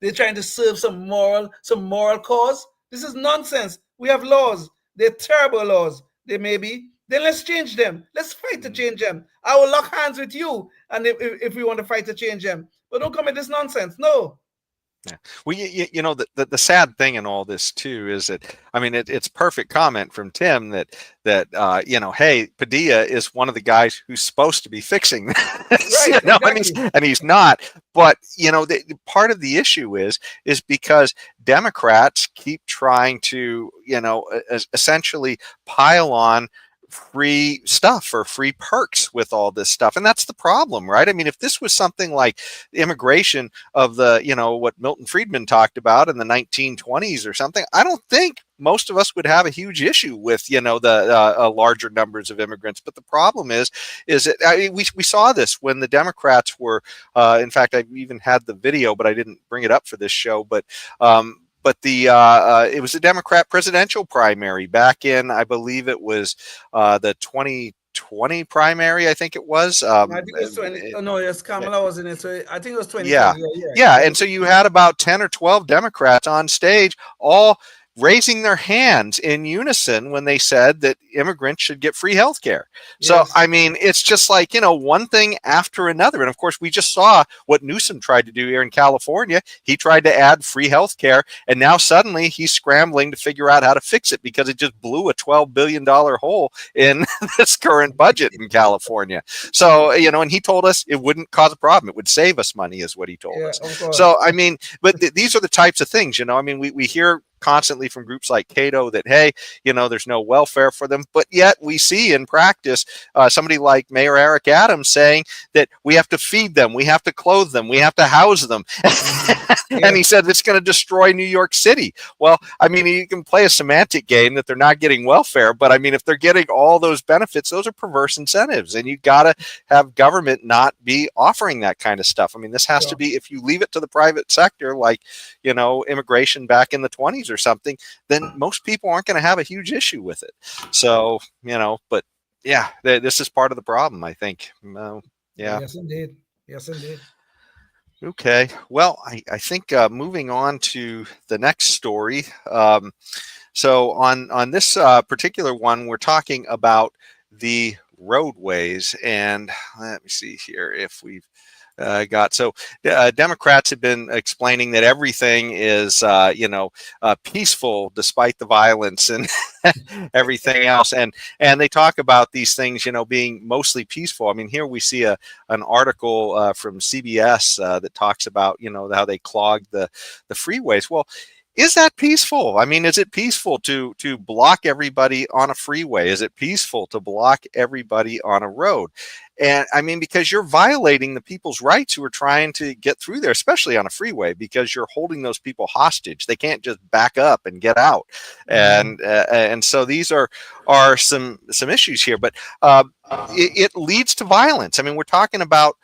they're trying to serve some moral cause. This is nonsense. We have laws. They're terrible laws. They may be. Then let's change them. Let's fight to change them. I will lock hands with you, and if we want to fight to change them. But don't come with this nonsense. No. Yeah. Well, you know, the sad thing in all this too is that, I mean, it's perfect comment from Tim that you know, hey, Padilla is one of the guys who's supposed to be fixing this, right, you know, exactly. and he's not. But you know, part of the issue is because Democrats keep trying to, you know, essentially pile on free stuff or free perks with all this stuff. And that's the problem, right? I mean, if this was something like immigration of the, you know, what Milton Friedman talked about in the 1920s or something, I don't think most of us would have a huge issue with, you know, the larger numbers of immigrants. But the problem is that, I mean, we saw this when the Democrats were, in fact, I even had the video, but I didn't bring it up for this show, but it was a Democrat presidential primary back in, I believe it was the 2020 primary, I think it was. I think it was 20. Oh, no, yes, Kamala was in it. So I think it was 20. Yeah. And so you had about 10 or 12 Democrats on stage, all raising their hands in unison when they said that immigrants should get free health care. So, yes. I mean, it's just like, you know, one thing after another. And of course, we just saw what Newsom tried to do here in California. He tried to add free health care, and now suddenly he's scrambling to figure out how to fix it because it just blew a $12 billion hole in this current budget in California. So, you know, and he told us it wouldn't cause a problem. It would save us money is what he told us. So, I mean, but these are the types of things, you know, I mean, we hear constantly from groups like Cato that, hey, you know, there's no welfare for them. But yet we see in practice somebody like Mayor Eric Adams saying that we have to feed them, we have to clothe them, we have to house them. And he said it's going to destroy New York City. Well, I mean, you can play a semantic game that they're not getting welfare, but I mean, if they're getting all those benefits, those are perverse incentives, and you got to have government not be offering that kind of stuff. I mean, this has to be, if you leave it to the private sector, like, you know, immigration back in the 20s or something, then most people aren't going to have a huge issue with it. So, you know, but yeah, this is part of the problem, I think. Yeah. Yes, indeed. Yes, indeed. Okay. Well, I think moving on to the next story. So on this particular one, we're talking about the roadways, and let me see here if we've Democrats have been explaining that everything is, you know, peaceful despite the violence and everything else. And they talk about these things, you know, being mostly peaceful. I mean, here we see an article from CBS that talks about, you know, how they clogged the freeways. Well, is that peaceful? I mean, is it peaceful to block everybody on a freeway? Is it peaceful to block everybody on a road? And I mean, because you're violating the people's rights who are trying to get through there, especially on a freeway, because you're holding those people hostage. They can't just back up and get out. And so these are some issues here, but it leads to violence. I mean, we're talking about,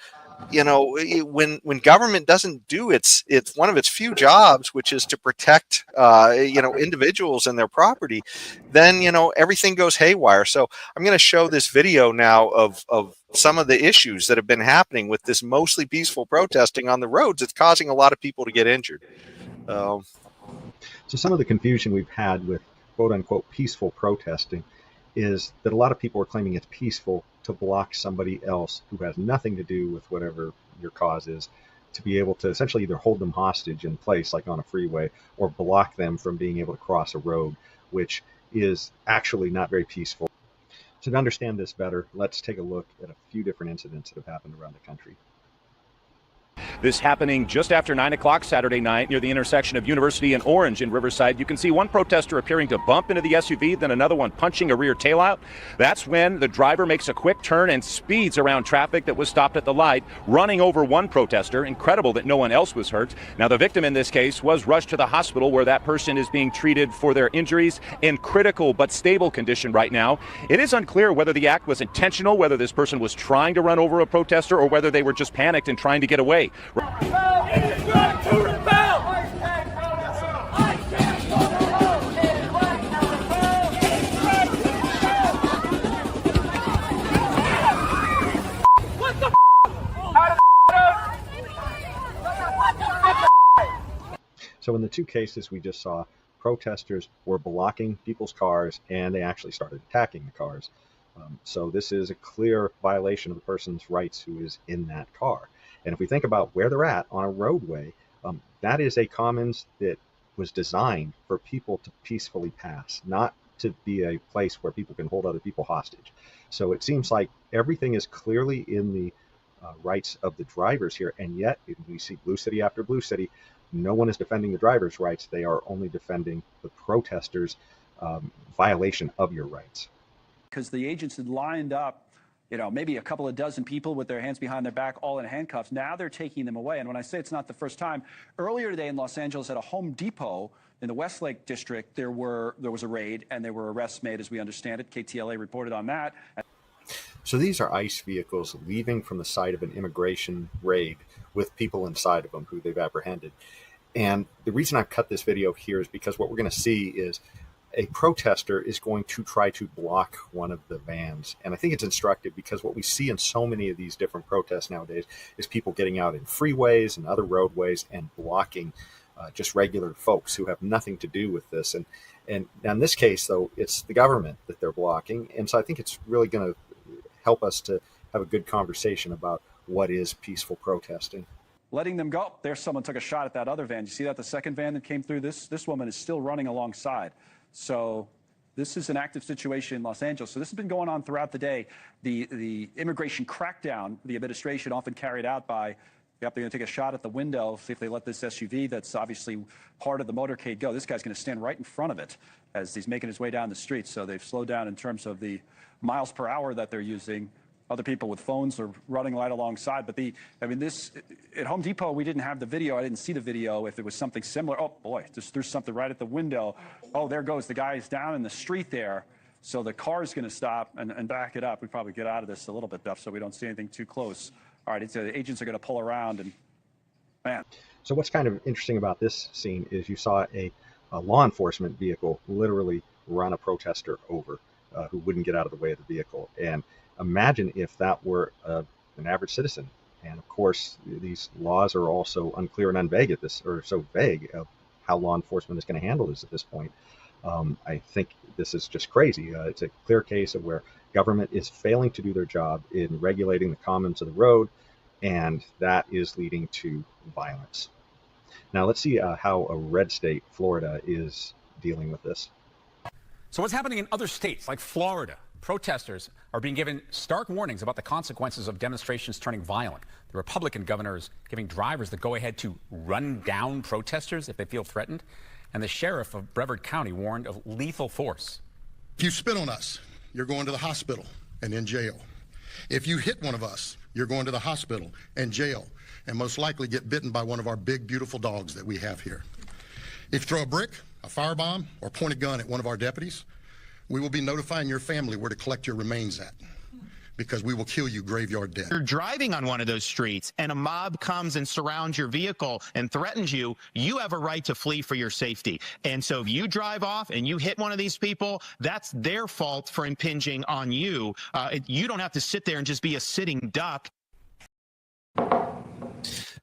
you know, when government doesn't do it's one of its few jobs, which is to protect you know, individuals and their property, then, you know, everything goes haywire. So I'm going to show this video now of some of the issues that have been happening with this mostly peaceful protesting on the roads. It's causing a lot of people to get injured. So some of the confusion we've had with quote unquote peaceful protesting is that a lot of people are claiming it's peaceful to block somebody else who has nothing to do with whatever your cause is, to be able to essentially either hold them hostage in place, like on a freeway, or block them from being able to cross a road, which is actually not very peaceful. So to understand this better, let's take a look at a few different incidents that have happened around the country. This happening just after 9 o'clock Saturday night near the intersection of University and Orange in Riverside. You can see one protester appearing to bump into the SUV, then another one punching a rear taillight. That's when the driver makes a quick turn and speeds around traffic that was stopped at the light, running over one protester. Incredible that no one else was hurt. Now, the victim in this case was rushed to the hospital, where that person is being treated for their injuries in critical but stable condition right now. It is unclear whether the act was intentional, whether this person was trying to run over a protester, or whether they were just panicked and trying to get away. So in the two cases we just saw, protesters were blocking people's cars and they actually started attacking the cars. So this is a clear violation of the person's rights who is in that car. And if we think about where they're at on a roadway, that is a commons that was designed for people to peacefully pass, not to be a place where people can hold other people hostage. So it seems like everything is clearly in the rights of the drivers here, and yet we see blue city after blue city, no one is defending the drivers' rights. They are only defending the protesters' violation of your rights. Because the agents had lined up, you know, maybe a couple of dozen people with their hands behind their back, all in handcuffs. Now they're taking them away. And when I say it's not the first time, earlier today in Los Angeles at a Home Depot in the Westlake district, there was a raid and there were arrests made, as we understand it. KTLA reported on that. So these are ICE vehicles leaving from the site of an immigration raid with people inside of them who they've apprehended. And the reason I've cut this video here is because what we're going to see is a protester is going to try to block one of the vans. And I think it's instructive because what we see in so many of these different protests nowadays is people getting out in freeways and other roadways and blocking just regular folks who have nothing to do with this. And in this case, though, it's the government that they're blocking. And so I think it's really going to help us to have a good conversation about what is peaceful protesting. Letting them go. There's someone took a shot at that other van. You see that? The second van that came through, this woman is still running alongside. So this is an active situation in Los Angeles. So this has been going on throughout the day. The immigration crackdown, the administration often carried out by, yep, they're going to take a shot at the window, see if they let this SUV that's obviously part of the motorcade go. This guy's going to stand right in front of it as he's making his way down the street. So they've slowed down in terms of the miles per hour that they're using. Other people with phones are running right alongside. But this at Home Depot, we didn't have the video. I didn't see the video if it was something similar. Oh boy, just threw something right at the window. Oh, there goes the guy's down in the street there. So the car is going to stop and back it up. We probably get out of this a little bit, Duff, so we don't see anything too close. All right, the agents are going to pull around and man. So what's kind of interesting about this scene is you saw a law enforcement vehicle literally run a protester over who wouldn't get out of the way of the vehicle. And imagine if that were an average citizen. And of course, these laws are also unclear and unvague at this, or so vague of how law enforcement is going to handle this at this point. I think this is just crazy. It's a clear case of where government is failing to do their job in regulating the commons of the road, and that is leading to violence. Now let's see how a red state, Florida, is dealing with this. So what's happening in other states like Florida? Protesters are being given stark warnings about the consequences of demonstrations turning violent. The Republican governor is giving drivers the go-ahead to run down protesters if they feel threatened. and the sheriff of Brevard County warned of lethal force. If you spit on us, you're going to the hospital and in jail. If you hit one of us, you're going to the hospital and jail, and most likely get bitten by one of our big, beautiful dogs that we have here. If you throw a brick, a firebomb, or point a gun at one of our deputies, we will be notifying your family where to collect your remains at, because we will kill you graveyard dead. You're driving on one of those streets and a mob comes and surrounds your vehicle and threatens you, you have a right to flee for your safety. And so if you drive off and you hit one of these people, that's their fault for impinging on you. You don't have to sit there and just be a sitting duck.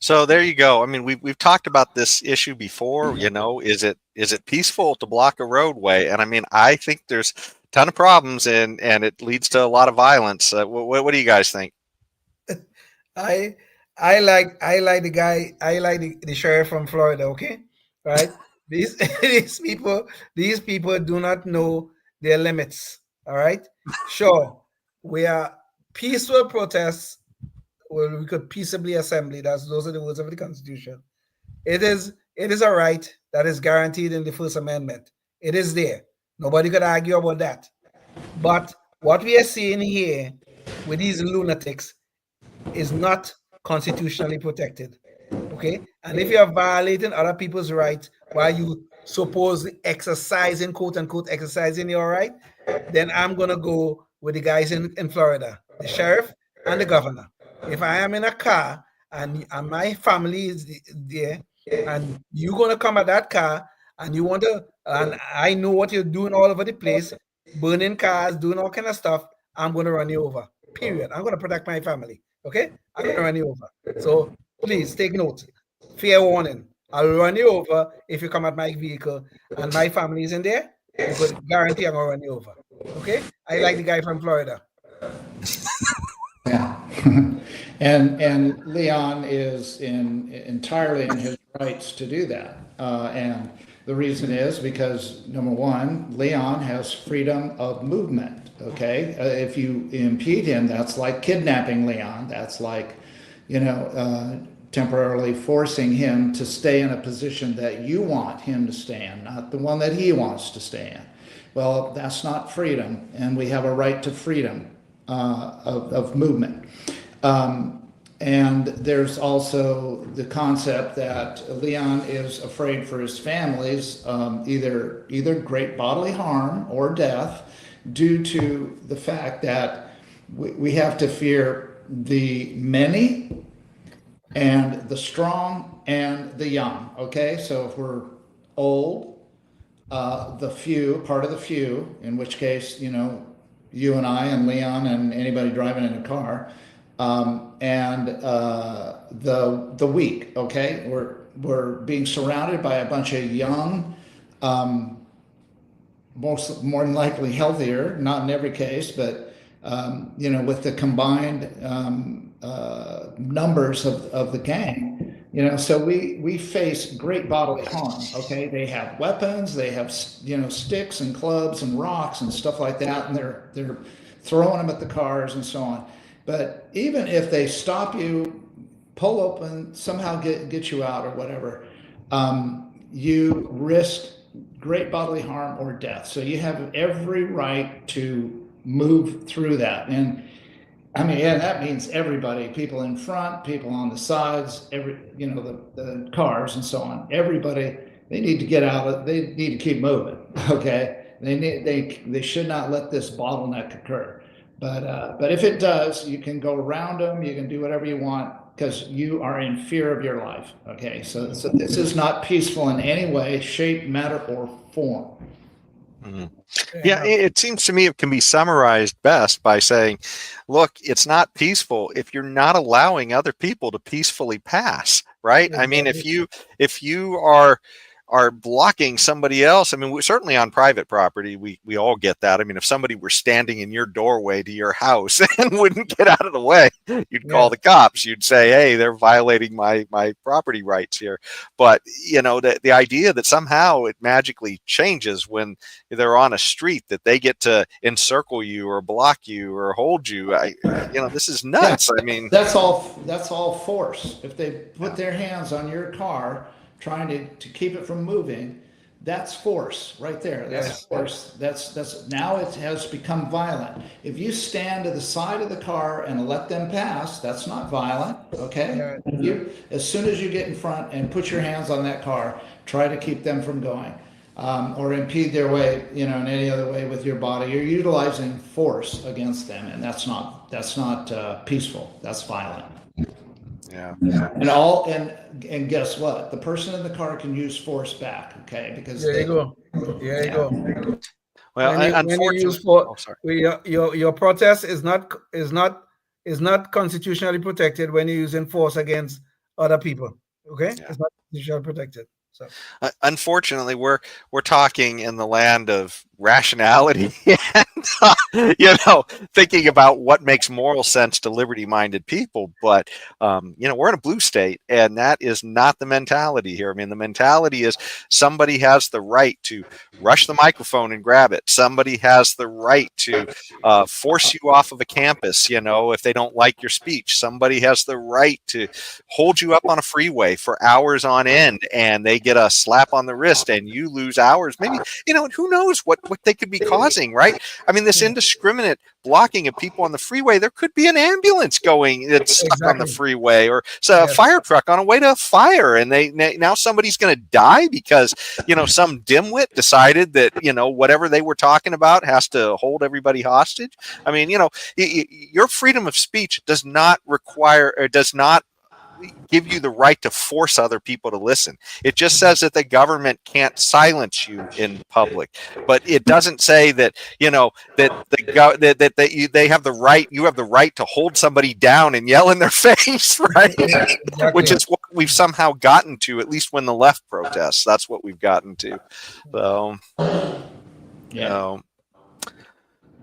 So there you go. I mean, we've talked about this issue before. You know, is it peaceful to block a roadway? And I mean, I think there's a ton of problems, and it leads to a lot of violence. What do you guys think? I like the guy. I like the sheriff from Florida. Okay, right? These people do not know their limits. All right. Sure, we are peaceful protests. Well, we could peaceably assemble. Those are the words of the Constitution. It is a right that is guaranteed in the First Amendment. It is there. Nobody could argue about that. But what we are seeing here with these lunatics is not constitutionally protected. Okay? And if you are violating other people's rights while you supposedly exercising, quote unquote, exercising your right, then I'm going to go with the guys in Florida, the sheriff and the governor. If I am in a car and my family is there, and you're going to come at that car and you want to, and I know what you're doing all over the place, burning cars, doing all kind of stuff, I'm going to run you over. Period. I'm going to protect my family. Okay? I'm going to run you over. So please take note. Fair warning. I'll run you over if you come at my vehicle and my family is in there. You could guarantee I'm going to run you over. Okay? I like the guy from Florida. Yeah. And Leon is entirely in his rights to do that. And the reason is because, number one, Leon has freedom of movement. Okay. If you impede him, that's like kidnapping Leon. That's like, temporarily forcing him to stay in a position that you want him to stay in, not the one that he wants to stay in. Well, that's not freedom. And we have a right to freedom of movement. And there's also the concept that Leon is afraid for his families, either great bodily harm or death, due to the fact that we have to fear the many and the strong and the young. Okay, so if we're old, the few, part of the few, in which case, you and I and Leon and anybody driving in a car, and the weak. Okay, we're being surrounded by a bunch of young, more than likely healthier, not in every case, but with the combined numbers of the gang. So we face great bodily harm. Okay, they have weapons, they have sticks and clubs and rocks and stuff like that, and they're throwing them at the cars and so on. But even if they stop you, pull open, somehow get you out or whatever, you risk great bodily harm or death. So you have every right to move through that. And I mean, yeah, that means everybody, people in front, people on the sides, the cars and so on. Everybody, they need to get out. They need to keep moving. Okay, they should not let this bottleneck occur. But if it does, you can go around them. You can do whatever you want because you are in fear of your life. Okay, so this is not peaceful in any way, shape, matter, or form. Mm-hmm. Yeah, it seems to me it can be summarized best by saying, look, it's not peaceful if you're not allowing other people to peacefully pass, right? I mean, if you are blocking somebody else, I mean, certainly on private property, we all get that. I mean, if somebody were standing in your doorway to your house and wouldn't get out of the way, you'd call the cops. You'd say, hey, they're violating my property rights here. But, the idea that somehow it magically changes when they're on a street, that they get to encircle you or block you or hold you, this is nuts. I mean, that's all force. If they put their hands on your car, trying to keep it from moving, That's force right there. That's force. That's now it has become violent. If you stand to the side of the car and let them pass, that's not violent. Okay. As soon as you get in front and put your hands on that car, try to keep them from going, or impede their way, in any other way with your body. You're utilizing force against them, and that's not peaceful. That's violent. Yeah. And guess what? The person in the car can use force back, okay? Because there you go. There you go. Well, your protest is not constitutionally protected when you're using force against other people. Okay, it's not constitutionally protected. So unfortunately, we're talking in the land of rationality and thinking about what makes moral sense to liberty-minded people. But we're in a blue state, and that is not the mentality here. I mean, the mentality is somebody has the right to rush the microphone and grab it. Somebody has the right to force you off of a campus, if they don't like your speech. Somebody has the right to hold you up on a freeway for hours on end, and they get a slap on the wrist and you lose hours. Maybe, who knows what they could be causing, right? I mean, this indiscriminate blocking of people on the freeway, there could be an ambulance going that's stuck on the freeway, or a fire truck on a way to a fire, and now somebody's going to die because, some dimwit decided that, whatever they were talking about has to hold everybody hostage. I mean, your freedom of speech does not require, or does not give you the right to force other people to listen. It just says that the government can't silence you in public, but it doesn't say that they have the right. You have the right to hold somebody down and yell in their face, right? Exactly. Which is what we've somehow gotten to. At least when the left protests, that's what we've gotten to. So,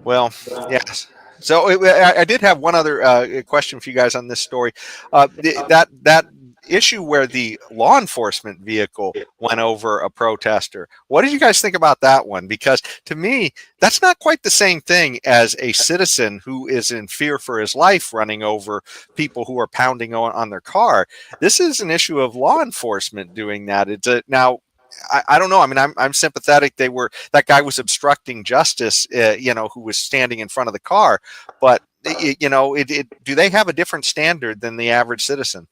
well, yes. So I did have one other question for you guys on this story. That issue where the law enforcement vehicle went over a protester. What did you guys think about that one? Because to me, that's not quite the same thing as a citizen who is in fear for his life running over people who are pounding on their car. This is an issue of law enforcement doing that. Now, I don't know. I mean, I'm sympathetic. That guy was obstructing justice, who was standing in front of the car. But do they have a different standard than the average citizen?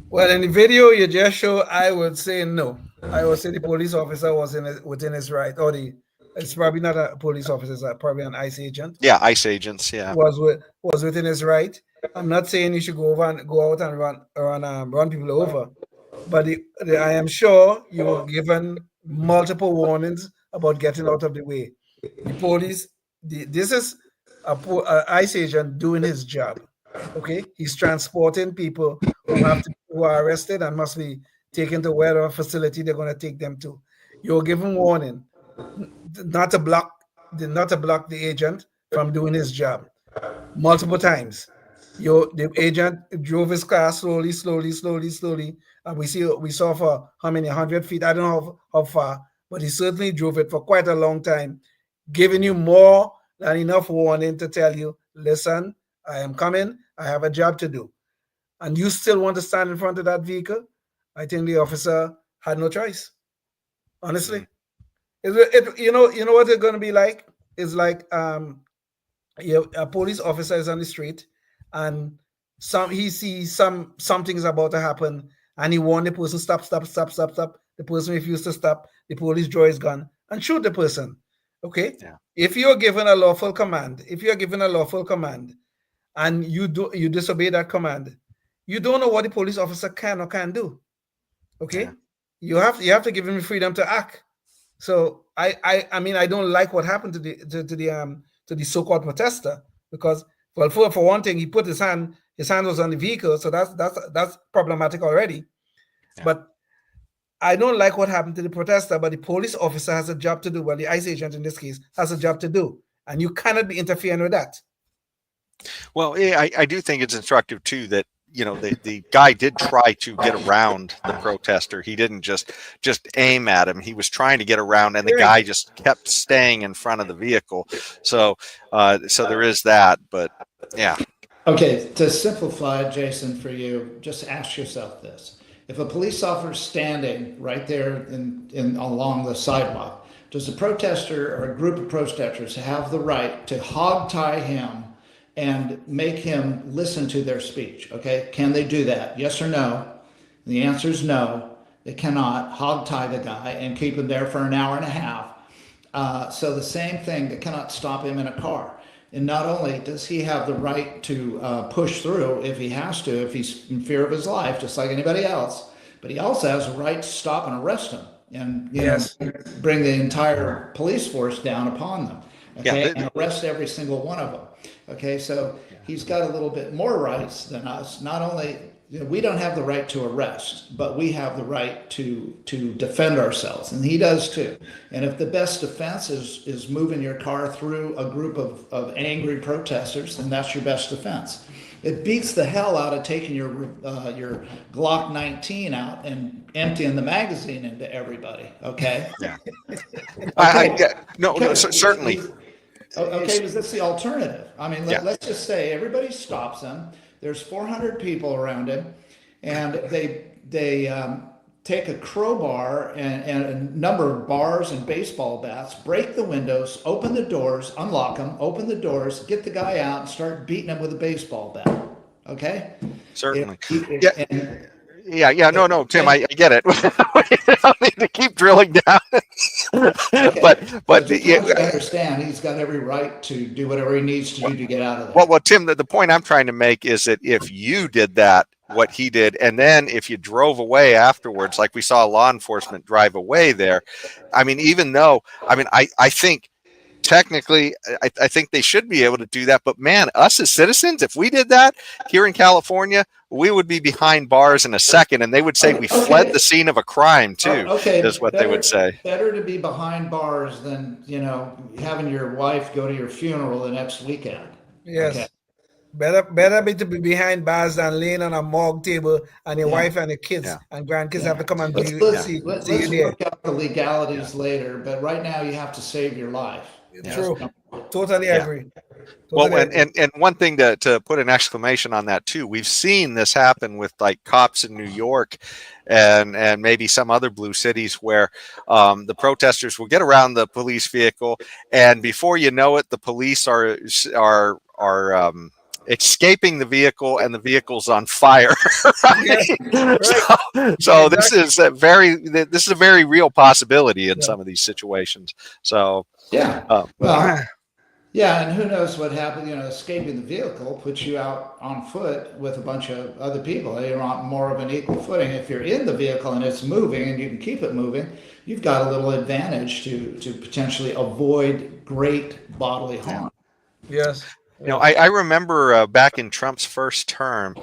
Well, in the video you just showed, I would say no. I would say the police officer was within his right, or it's probably not a police officer, it's probably an ICE agent. Yeah, ICE agents. Yeah, was within his right. I'm not saying you should go out and run people over. But I am sure you were given multiple warnings about getting out of the way. The police, this is an ICE agent doing his job. Okay, he's transporting people who are arrested and must be taken to whatever facility they're going to take them to. You're given warning not to block the agent from doing his job multiple times. The agent drove his car slowly, and we saw for how many 100 feet. I don't know how far, but he certainly drove it for quite a long time, giving you more than enough warning to tell you, listen, I am coming, I have a job to do. And you still want to stand in front of that vehicle? I think the officer had no choice. Honestly. You know what it's going to be like? It's like a police officer is on the street, and he sees something's about to happen, and he warned the person, stop. The person refused to stop. The police draw his gun and shoot the person. Okay? Yeah. If you're given a lawful command, and you disobey that command, you don't know what the police officer can or can't do. Okay? Yeah. You have to give him freedom to act. So I mean, I don't like what happened to the so-called protester, because, well, for one thing, he put his hand was on the vehicle, so that's problematic already. Yeah. But I don't like what happened to the protester, but the police officer has a job to do. Well, the ICE agent in this case has a job to do, and you cannot be interfering with that. Well, I do think it's instructive too that the guy did try to get around the protester. He didn't just aim at him. He was trying to get around, and the guy just kept staying in front of the vehicle. So there is that, but yeah. Okay, to simplify, Jason, for you, just ask yourself this. If a police officer is standing right there in along the sidewalk, does a protester or a group of protesters have the right to hog tie him and make him listen to their speech? Okay, can they do that? Yes or no? The answer is no. They cannot hog tie the guy and keep him there for an hour and a half. So the same thing, they cannot stop him in a car. And not only does he have the right to push through if he has to, if he's in fear of his life, just like anybody else, but he also has a right to stop and arrest him and bring the entire police force down upon them, okay, and arrest every single one of them. Okay, so he's got a little bit more rights than us. Not only, we don't have the right to arrest, but we have the right to defend ourselves, and he does too. And if the best defense is moving your car through a group of angry protesters, then that's your best defense. It beats the hell out of taking your Glock 19 out and emptying the magazine into everybody. Okay. Yeah. Okay. Certainly. Okay, because that's the alternative. I mean, let's just say everybody stops him. There's 400 people around him, and they take a crowbar and a number of bars and baseball bats, break the windows, open the doors, unlock them, open the doors, get the guy out, and start beating him with a baseball bat. Okay? Certainly. No, Tim, I get it. We don't need to keep drilling down. But you understand, he's got every right to do whatever he needs to do to get out of there. Well, Tim, the point I'm trying to make is that if you did that, what he did, and then if you drove away afterwards, like we saw law enforcement drive away there, I mean, even though, I think technically, I think they should be able to do that. But man, us as citizens, if we did that here in California, we would be behind bars in a second, and they would say we fled the scene of a crime too. Is what they would say. Better to be behind bars than having your wife go to your funeral the next weekend. Yes. Okay. Better be to be behind bars than laying on a morgue table and your wife and the kids and grandkids have to come and Let's see you there. work out the legalities later, but right now you have to save your life. True. Totally agree. Well, and one thing to put an exclamation on that too, we've seen this happen with like cops in New York and maybe some other blue cities where the protesters will get around the police vehicle, and before you know it, the police are escaping the vehicle and the vehicle's on fire. So this is a very real possibility in some of these situations. So and who knows what happened? Escaping the vehicle puts you out on foot with a bunch of other people. You're on more of an equal footing. If you're in the vehicle and it's moving and you can keep it moving, you've got a little advantage to potentially avoid great bodily harm. Yes. I remember back in Trump's first term,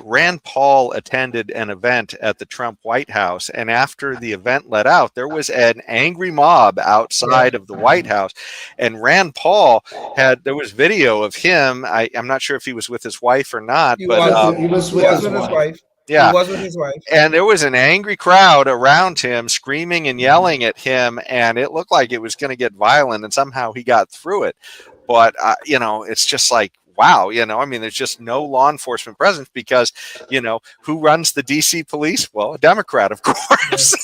Rand Paul attended an event at the Trump White House. And after the event let out, there was an angry mob outside of the White House. And Rand Paul there was video of him. I'm not sure if he was with his wife or not. He was with his wife. Yeah. He was with his wife. And there was an angry crowd around him screaming and yelling at him. And it looked like it was going to get violent. And somehow he got through it. But, it's just like, wow, there's just no law enforcement presence because, who runs the DC police? Well, a Democrat, of course.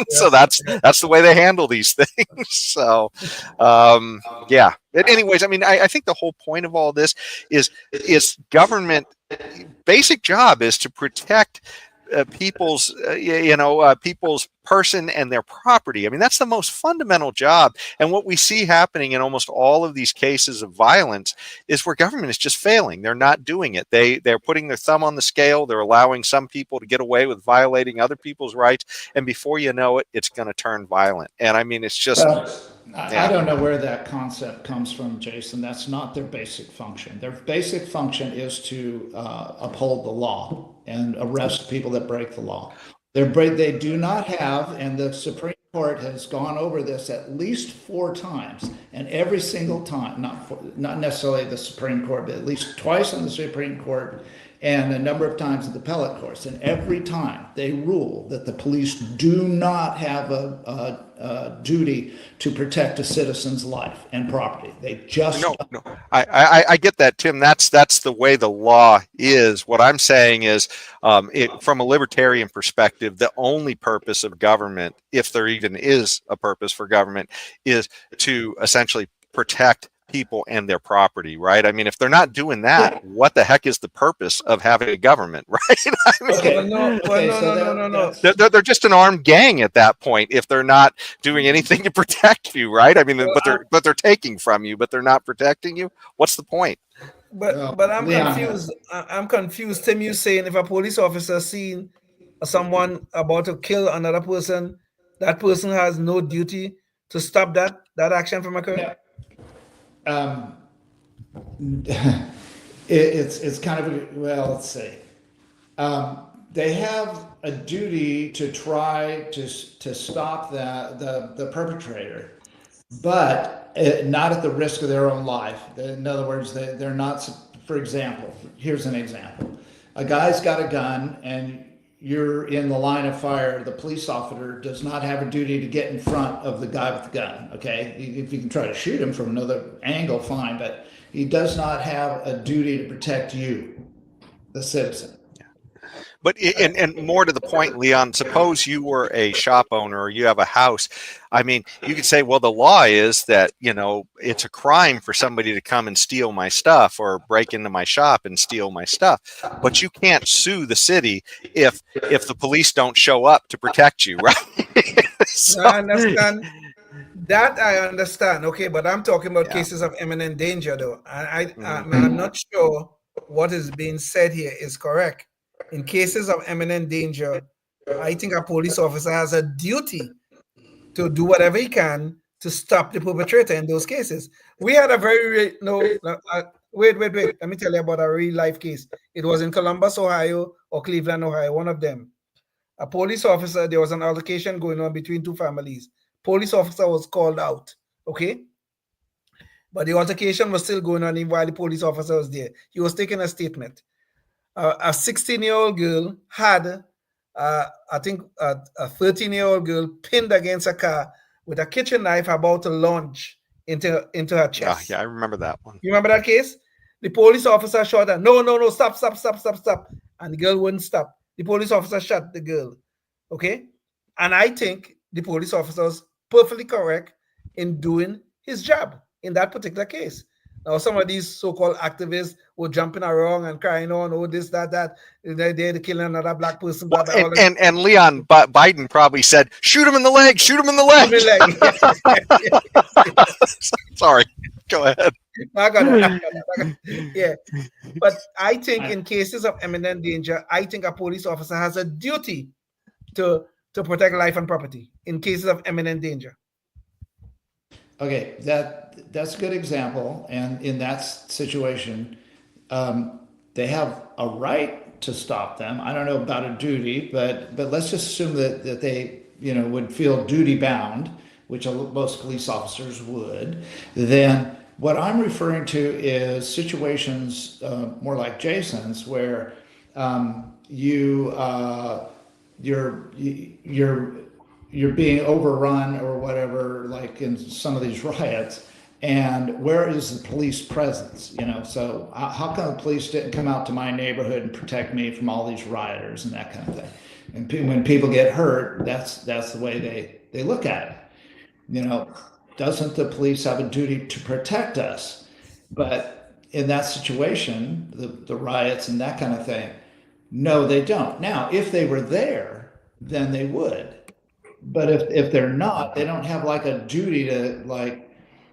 So that's the way they handle these things. So, But anyways, I think the whole point of all this is government basic job is to protect people's person and their property. That's the most fundamental job. And what we see happening in almost all of these cases of violence is where government is just failing. They're not doing it. They're putting their thumb on the scale. They're allowing some people to get away with violating other people's rights. And before you know it, it's going to turn violent. And it's just... I don't know where that concept comes from, Jason. That's not their basic function. Their basic function is to uphold the law and arrest people that break the law. They do not have, and the Supreme Court has gone over this at least 4 times, and every single time, not necessarily the Supreme Court, but at least twice in the Supreme Court and a number of times at the appellate courts, and every time they rule that the police do not have a duty to protect a citizen's life and property. They just no. I get that, Tim. That's the way the law is. What I'm saying is, from a libertarian perspective, the only purpose of government, if there even is a purpose for government, is to essentially protect people and their property, right? I mean, if they're not doing that, what the heck is the purpose of having a government, right? I mean, No. They're just an armed gang at that point if they're not doing anything to protect you, right? I mean, but they're taking from you, but they're not protecting you. What's the point? But I'm confused. I'm confused. Tim, you saying if a police officer seen someone about to kill another person, that person has no duty to stop that action from occurring? It's kind of let's see. They have a duty to try to stop the perpetrator, but not at the risk of their own life. In other words, they're not. For example, here's an example: a guy's got a gun and you're in the line of fire. The police officer does not have a duty to get in front of the guy with the gun. Okay, if you can try to shoot him from another angle, fine, but he does not have a duty to protect you, the citizen. But and more to the point, Leon, suppose you were a shop owner or you have a house. I mean, you could say, well, the law is that, it's a crime for somebody to come and steal my stuff or break into my shop and steal my stuff. But you can't sue the city if the police don't show up to protect you, right? So, I understand. That I understand. Okay, but I'm talking about cases of imminent danger, though. I'm not sure what is being said here is correct. In cases of imminent danger, I think a police officer has a duty to do whatever he can to stop the perpetrator in those cases. We had a wait. Let me tell you about a real life case. It was in Columbus, Ohio, or Cleveland, Ohio, one of them. A police officer, there was an altercation going on between two families. Police officer was called out, okay? But the altercation was still going on even while the police officer was there. He was taking a statement. A 16-year-old girl had, I think, a 13-year-old girl pinned against a car with a kitchen knife about to launch into her chest. Yeah, I remember that one. You remember that case? The police officer shot her. No, stop. And the girl wouldn't stop. The police officer shot the girl, okay? And I think the police officer was perfectly correct in doing his job in that particular case. Now, some of these so-called activists were jumping around and crying on, oh, this, that, they're killing another black person. Blah, blah, and Leon, Biden probably said, shoot him in the leg, shoot him in the leg. Sorry, go ahead. I got it. Yeah. But I think in cases of imminent danger, I think a police officer has a duty to protect life and property in cases of imminent danger. Okay, that's a good example. And in that situation, they have a right to stop them. I don't know about a duty, but let's just assume that they would feel duty bound, which most police officers would. Then what I'm referring to is situations more like Jason's, where you're being overrun or whatever, like in some of these riots, and where is the police presence? So how come the police didn't come out to my neighborhood and protect me from all these rioters and that kind of thing? And when people get hurt, that's the way they look at it. Doesn't the police have a duty to protect us? But in that situation, the riots and that kind of thing, no, they don't. Now, if they were there, then they would. But if they're not, they don't have like a duty to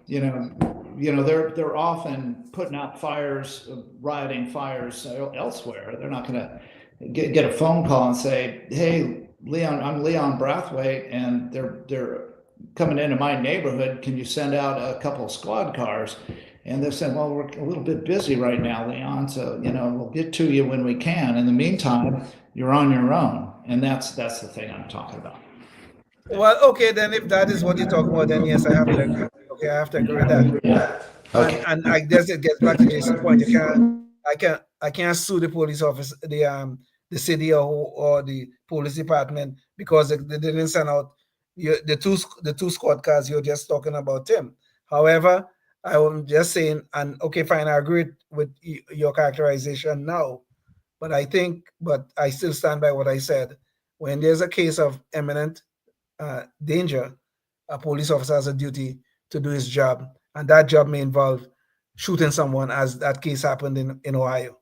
they're often putting out fires, rioting fires elsewhere. They're not going to get a phone call and say, "Hey, Leon, I'm Leon Brathwaite, and they're coming into my neighborhood. Can you send out a couple of squad cars?" And they're saying, "Well, we're a little bit busy right now, Leon. So we'll get to you when we can. In the meantime, you're on your own." And that's the thing I'm talking about. Well, okay, then if that is what you're talking about, then yes, I have to agree. Okay, I have to agree with that. Yeah. Okay. And I guess it gets back to Jason's point. You I can't sue the police office, the city or the police department because they didn't send out the two squad cars. You're just talking about Tim. However, I'm just saying, and okay, fine, I agree with your characterization now, but I still stand by what I said. When there's a case of imminent danger, a police officer has a duty to do his job, and that job may involve shooting someone, as that case happened in Ohio.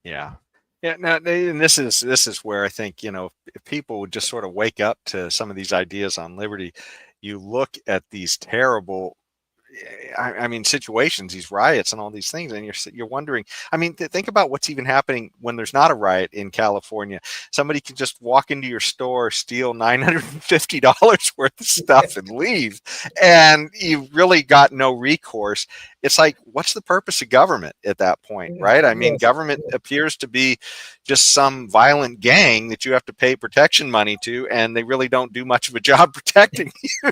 Yeah. Yeah. Now, and this is where I think, if people would just sort of wake up to some of these ideas on liberty, you look at these terrible, I mean, situations, these riots and all these things, and you're wondering. I mean, think about what's even happening when there's not a riot in California. Somebody can just walk into your store, steal $950 worth of stuff, and leave, and you've really got no recourse. It's like, what's the purpose of government at that point, right? I mean, government appears to be just some violent gang that you have to pay protection money to, and they really don't do much of a job protecting you.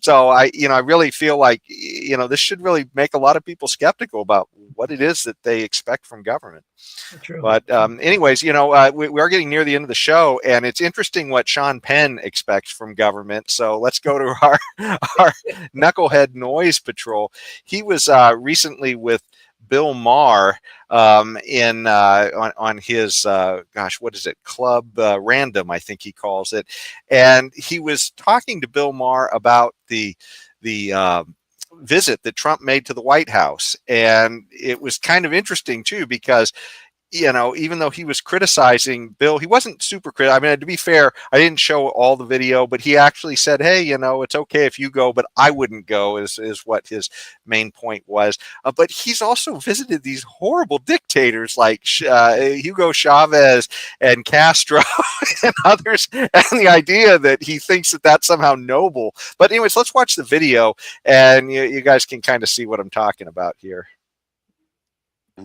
So I really feel like, this should really make a lot of people skeptical about what it is that they expect from government. True. But anyways, we are getting near the end of the show, and it's interesting what Sean Penn expects from government. So let's go to our Knucklehead Noise Patrol. He was recently with Bill Maher on his what is it, Club Random, I think he calls it, and he was talking to Bill Maher about the visit that Trump made to the White House, and it was kind of interesting too, because even though he was criticizing Bill, he wasn't super critical. I mean, to be fair, I didn't show all the video, but he actually said, hey, it's okay if you go, but I wouldn't go, is what his main point was. But he's also visited these horrible dictators like Hugo Chavez and Castro and others, and the idea that he thinks that that's somehow noble. But anyways, let's watch the video, and you guys can kind of see what I'm talking about here.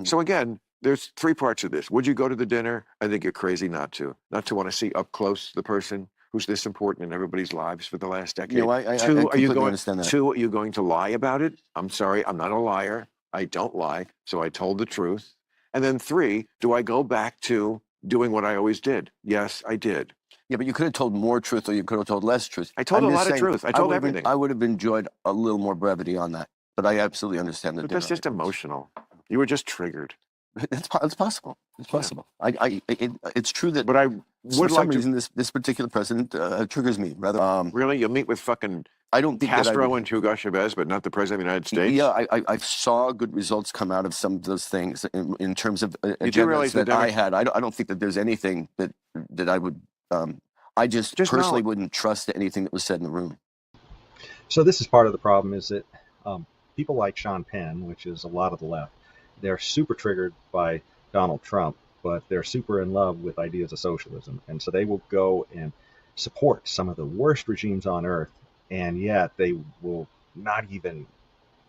So again, there's three parts of this. Would you go to the dinner? I think you're crazy not to want to see up close the person who's this important in everybody's lives for the last decade. I Two, understand that. Two, are you going to lie about it? I'm sorry, I'm not a liar. I don't lie, so I told the truth. And then three, do I go back to doing what I always did? Yes, I did. Yeah, but you could have told more truth, or you could have told less truth. I told a lot of truth. I told everything. I would have enjoyed a little more brevity on that, but I absolutely understand But that's just emotional. You were just triggered. It's possible. It's possible. It's true that. But I for would some like reason this particular president triggers me rather. Really, you'll meet with fucking I don't think Castro and Hugo Chavez, but not the president of the United States. Yeah, I saw good results come out of some of those things in terms of realize agendas that I had. I don't think that there's anything that I would. I just personally wouldn't trust anything that was said in the room. So this is part of the problem, is that people like Sean Penn, which is a lot of the left, they're super triggered by Donald Trump, but they're super in love with ideas of socialism. And so they will go and support some of the worst regimes on earth, and yet they will not even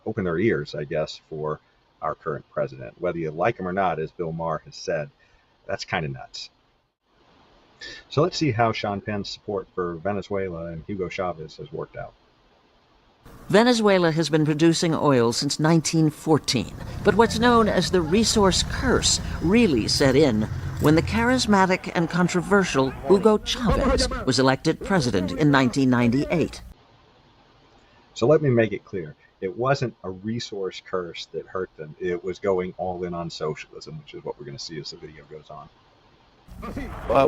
open their ears, I guess, for our current president. Whether you like him or not, as Bill Maher has said, that's kind of nuts. So let's see how Sean Penn's support for Venezuela and Hugo Chavez has worked out. Venezuela has been producing oil since 1914, but what's known as the resource curse really set in when the charismatic and controversial Hugo Chavez was elected president in 1998. So let me make it clear. It wasn't a resource curse that hurt them. It was going all in on socialism, which is what we're going to see as the video goes on.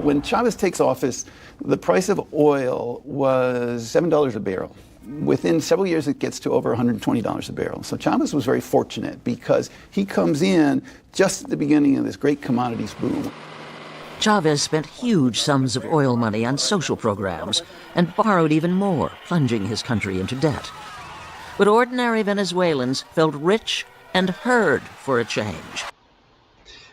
When Chavez takes office, the price of oil was $7 a barrel. Within several years, it gets to over $120 a barrel. So Chavez was very fortunate because he comes in just at the beginning of this great commodities boom. Chavez spent huge sums of oil money on social programs and borrowed even more, plunging his country into debt. But ordinary Venezuelans felt rich and heard for a change.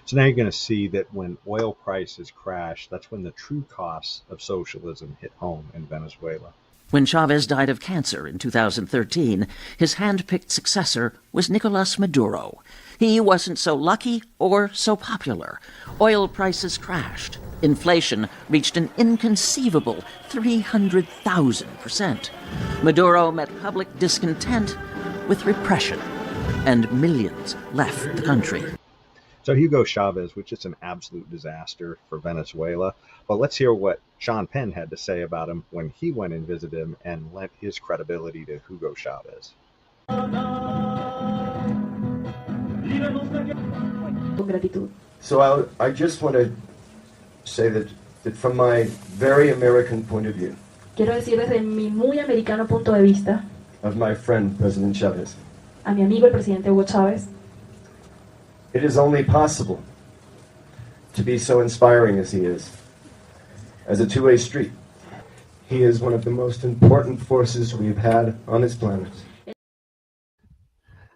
So now you're going to see that when oil prices crash, that's when the true costs of socialism hit home in Venezuela. When Chavez died of cancer in 2013, his hand-picked successor was Nicolas Maduro. He wasn't so lucky or so popular. Oil prices crashed. Inflation reached an inconceivable 300,000%. Maduro met public discontent with repression. and millions left the country. So Hugo Chavez, which is an absolute disaster for Venezuela. But let's hear what Sean Penn had to say about him when he went and visited him and lent his credibility to Hugo Chavez. So I just want to say that from my very American point of view, Quiero decir desde mi muy americano punto de vista, of my friend President Chavez, a mi amigo el presidente Hugo Chávez, it is only possible to be so inspiring as he is, as a two-way street. He is one of the most important forces we've had on this planet.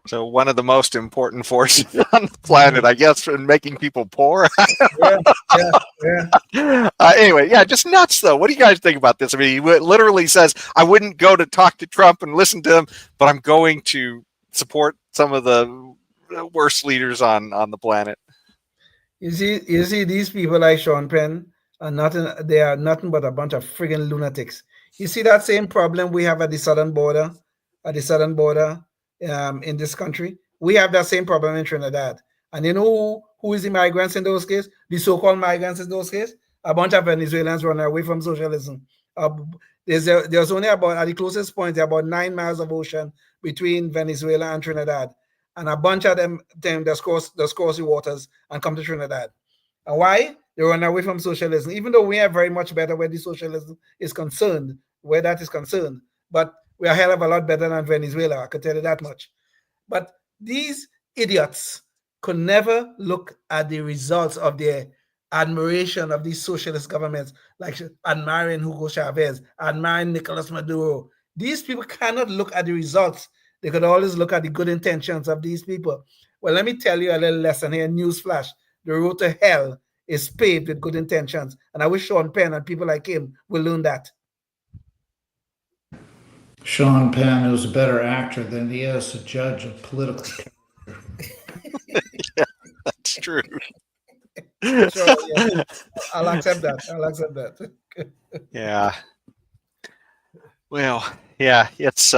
So one of the most important forces on the planet, I guess, in making people poor. Anyway, yeah, just nuts, though. What do you guys think about this? I mean, he literally says, I wouldn't go to talk to Trump and listen to him, but I'm going to support some of the worst leaders on the planet. You see, these people like Sean Penn they are nothing but a bunch of friggin' lunatics. You see that same problem we have at the southern border, in this country. We have that same problem in Trinidad. And you know who is the migrants in those cases? The so-called migrants in those cases? A bunch of Venezuelans running away from socialism. There's only about, at the closest point, there are about 9 miles of ocean between Venezuela and Trinidad. And a bunch of them just cross the waters and come to Trinidad. And why? They run away from socialism, even though we are very much better where the socialism is concerned, where that is concerned. But we are a hell of a lot better than Venezuela, I can tell you that much. But these idiots could never look at the results of their admiration of these socialist governments, like admiring Hugo Chavez, admiring Nicolas Maduro. These people cannot look at the results. They could always look at the good intentions of these people. Well, let me tell you a little lesson here, newsflash. The road to hell is paved with good intentions. And I wish Sean Penn and people like him will learn that. Sean Penn is a better actor than he is a judge of political character. Yeah, that's true. Sure, yeah. I'll accept that. Yeah. Well, yeah, it's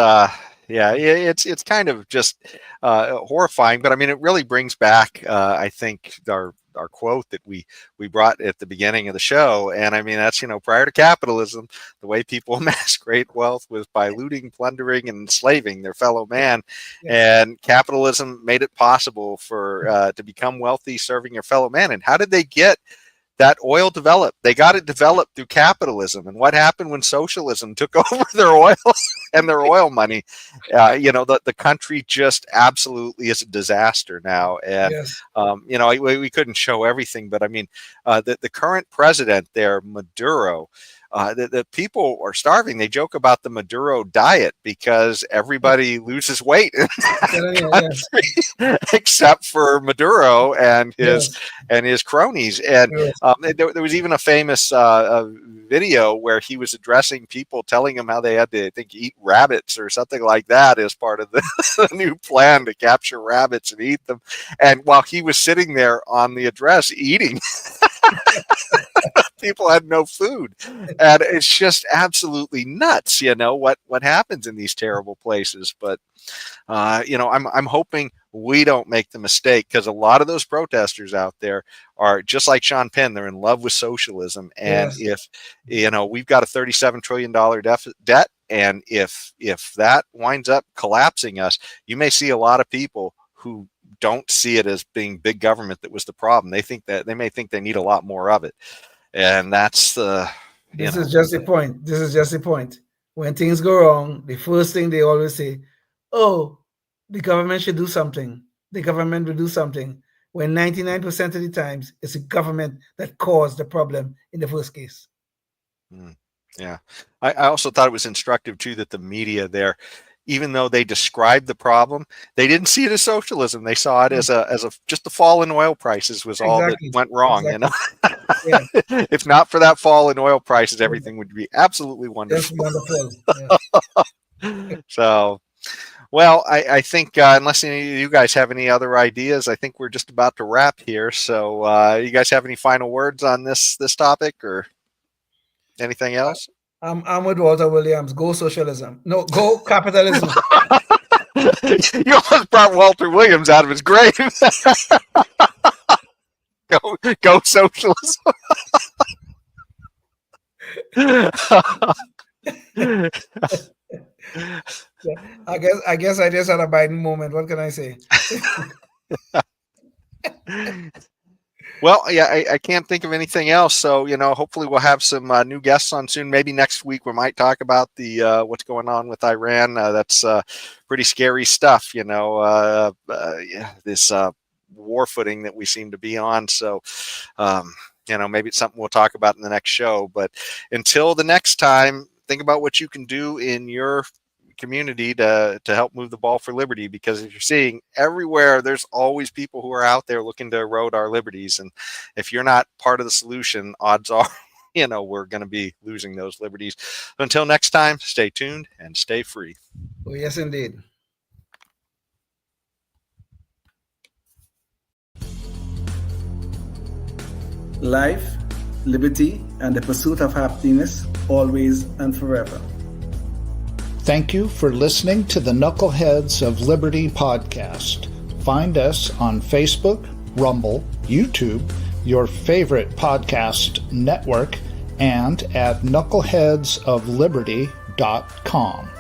kind of just horrifying, but I mean, it really brings back, I think, our quote that we brought at the beginning of the show. And I mean, that's, prior to capitalism, the way people amassed great wealth was by looting, plundering, and enslaving their fellow man. And capitalism made it possible for to become wealthy, serving your fellow man. And how did they get that oil developed? They got it developed through capitalism. And what happened when socialism took over their oil and their oil money? The country just absolutely is a disaster now. And, yes. We couldn't show everything, but I mean, the current president there, Maduro, the people are starving. They joke about the Maduro diet because everybody loses weight in that country, except for Maduro and his cronies. And there was even a famous video where he was addressing people, telling them how they had to, I think, eat rabbits or something like that as part of the new plan to capture rabbits and eat them. And while he was sitting there on the address eating, people had no food. And it's just absolutely nuts, what happens in these terrible places. But I'm hoping we don't make the mistake, because a lot of those protesters out there are just like Sean Penn. They're in love with socialism. And if we've got a $37 trillion debt, and if that winds up collapsing us, you may see a lot of people who don't see it as being big government that was the problem. They may think they need a lot more of it. And that's This is just the point. When things go wrong, the first thing they always say, oh, the government should do something. The government will do something. When 99% of the times, it's the government that caused the problem in the first case. Yeah. I also thought it was instructive, too, that the media there, even though they described the problem, they didn't see it as socialism. They saw it as just the fall in oil prices was all that went wrong. If not for that fall in oil prices, everything would be absolutely wonderful. That's wonderful. So, well, I think unless any of you guys have any other ideas, I think we're just about to wrap here. So, you guys have any final words on this topic or anything else? I'm with Walter Williams. Go socialism. No, go capitalism. You almost brought Walter Williams out of his grave. Go socialism. I guess I just had a Biden moment. What can I say? Well, yeah, I can't think of anything else. So, hopefully we'll have some new guests on soon. Maybe next week we might talk about the what's going on with Iran. That's pretty scary stuff, this war footing that we seem to be on. So, maybe it's something we'll talk about in the next show. But until the next time, think about what you can do in your community to help move the ball for liberty, because if you're seeing everywhere, there's always people who are out there looking to erode our liberties, and if you're not part of the solution, odds are we're going to be losing those liberties. Until next time, stay tuned and stay free. Oh, yes, indeed. Life, liberty, and the pursuit of happiness, always and forever. Thank you for listening to the Knuckleheads of Liberty podcast. Find us on Facebook, Rumble, YouTube, your favorite podcast network, and at knuckleheadsofliberty.com.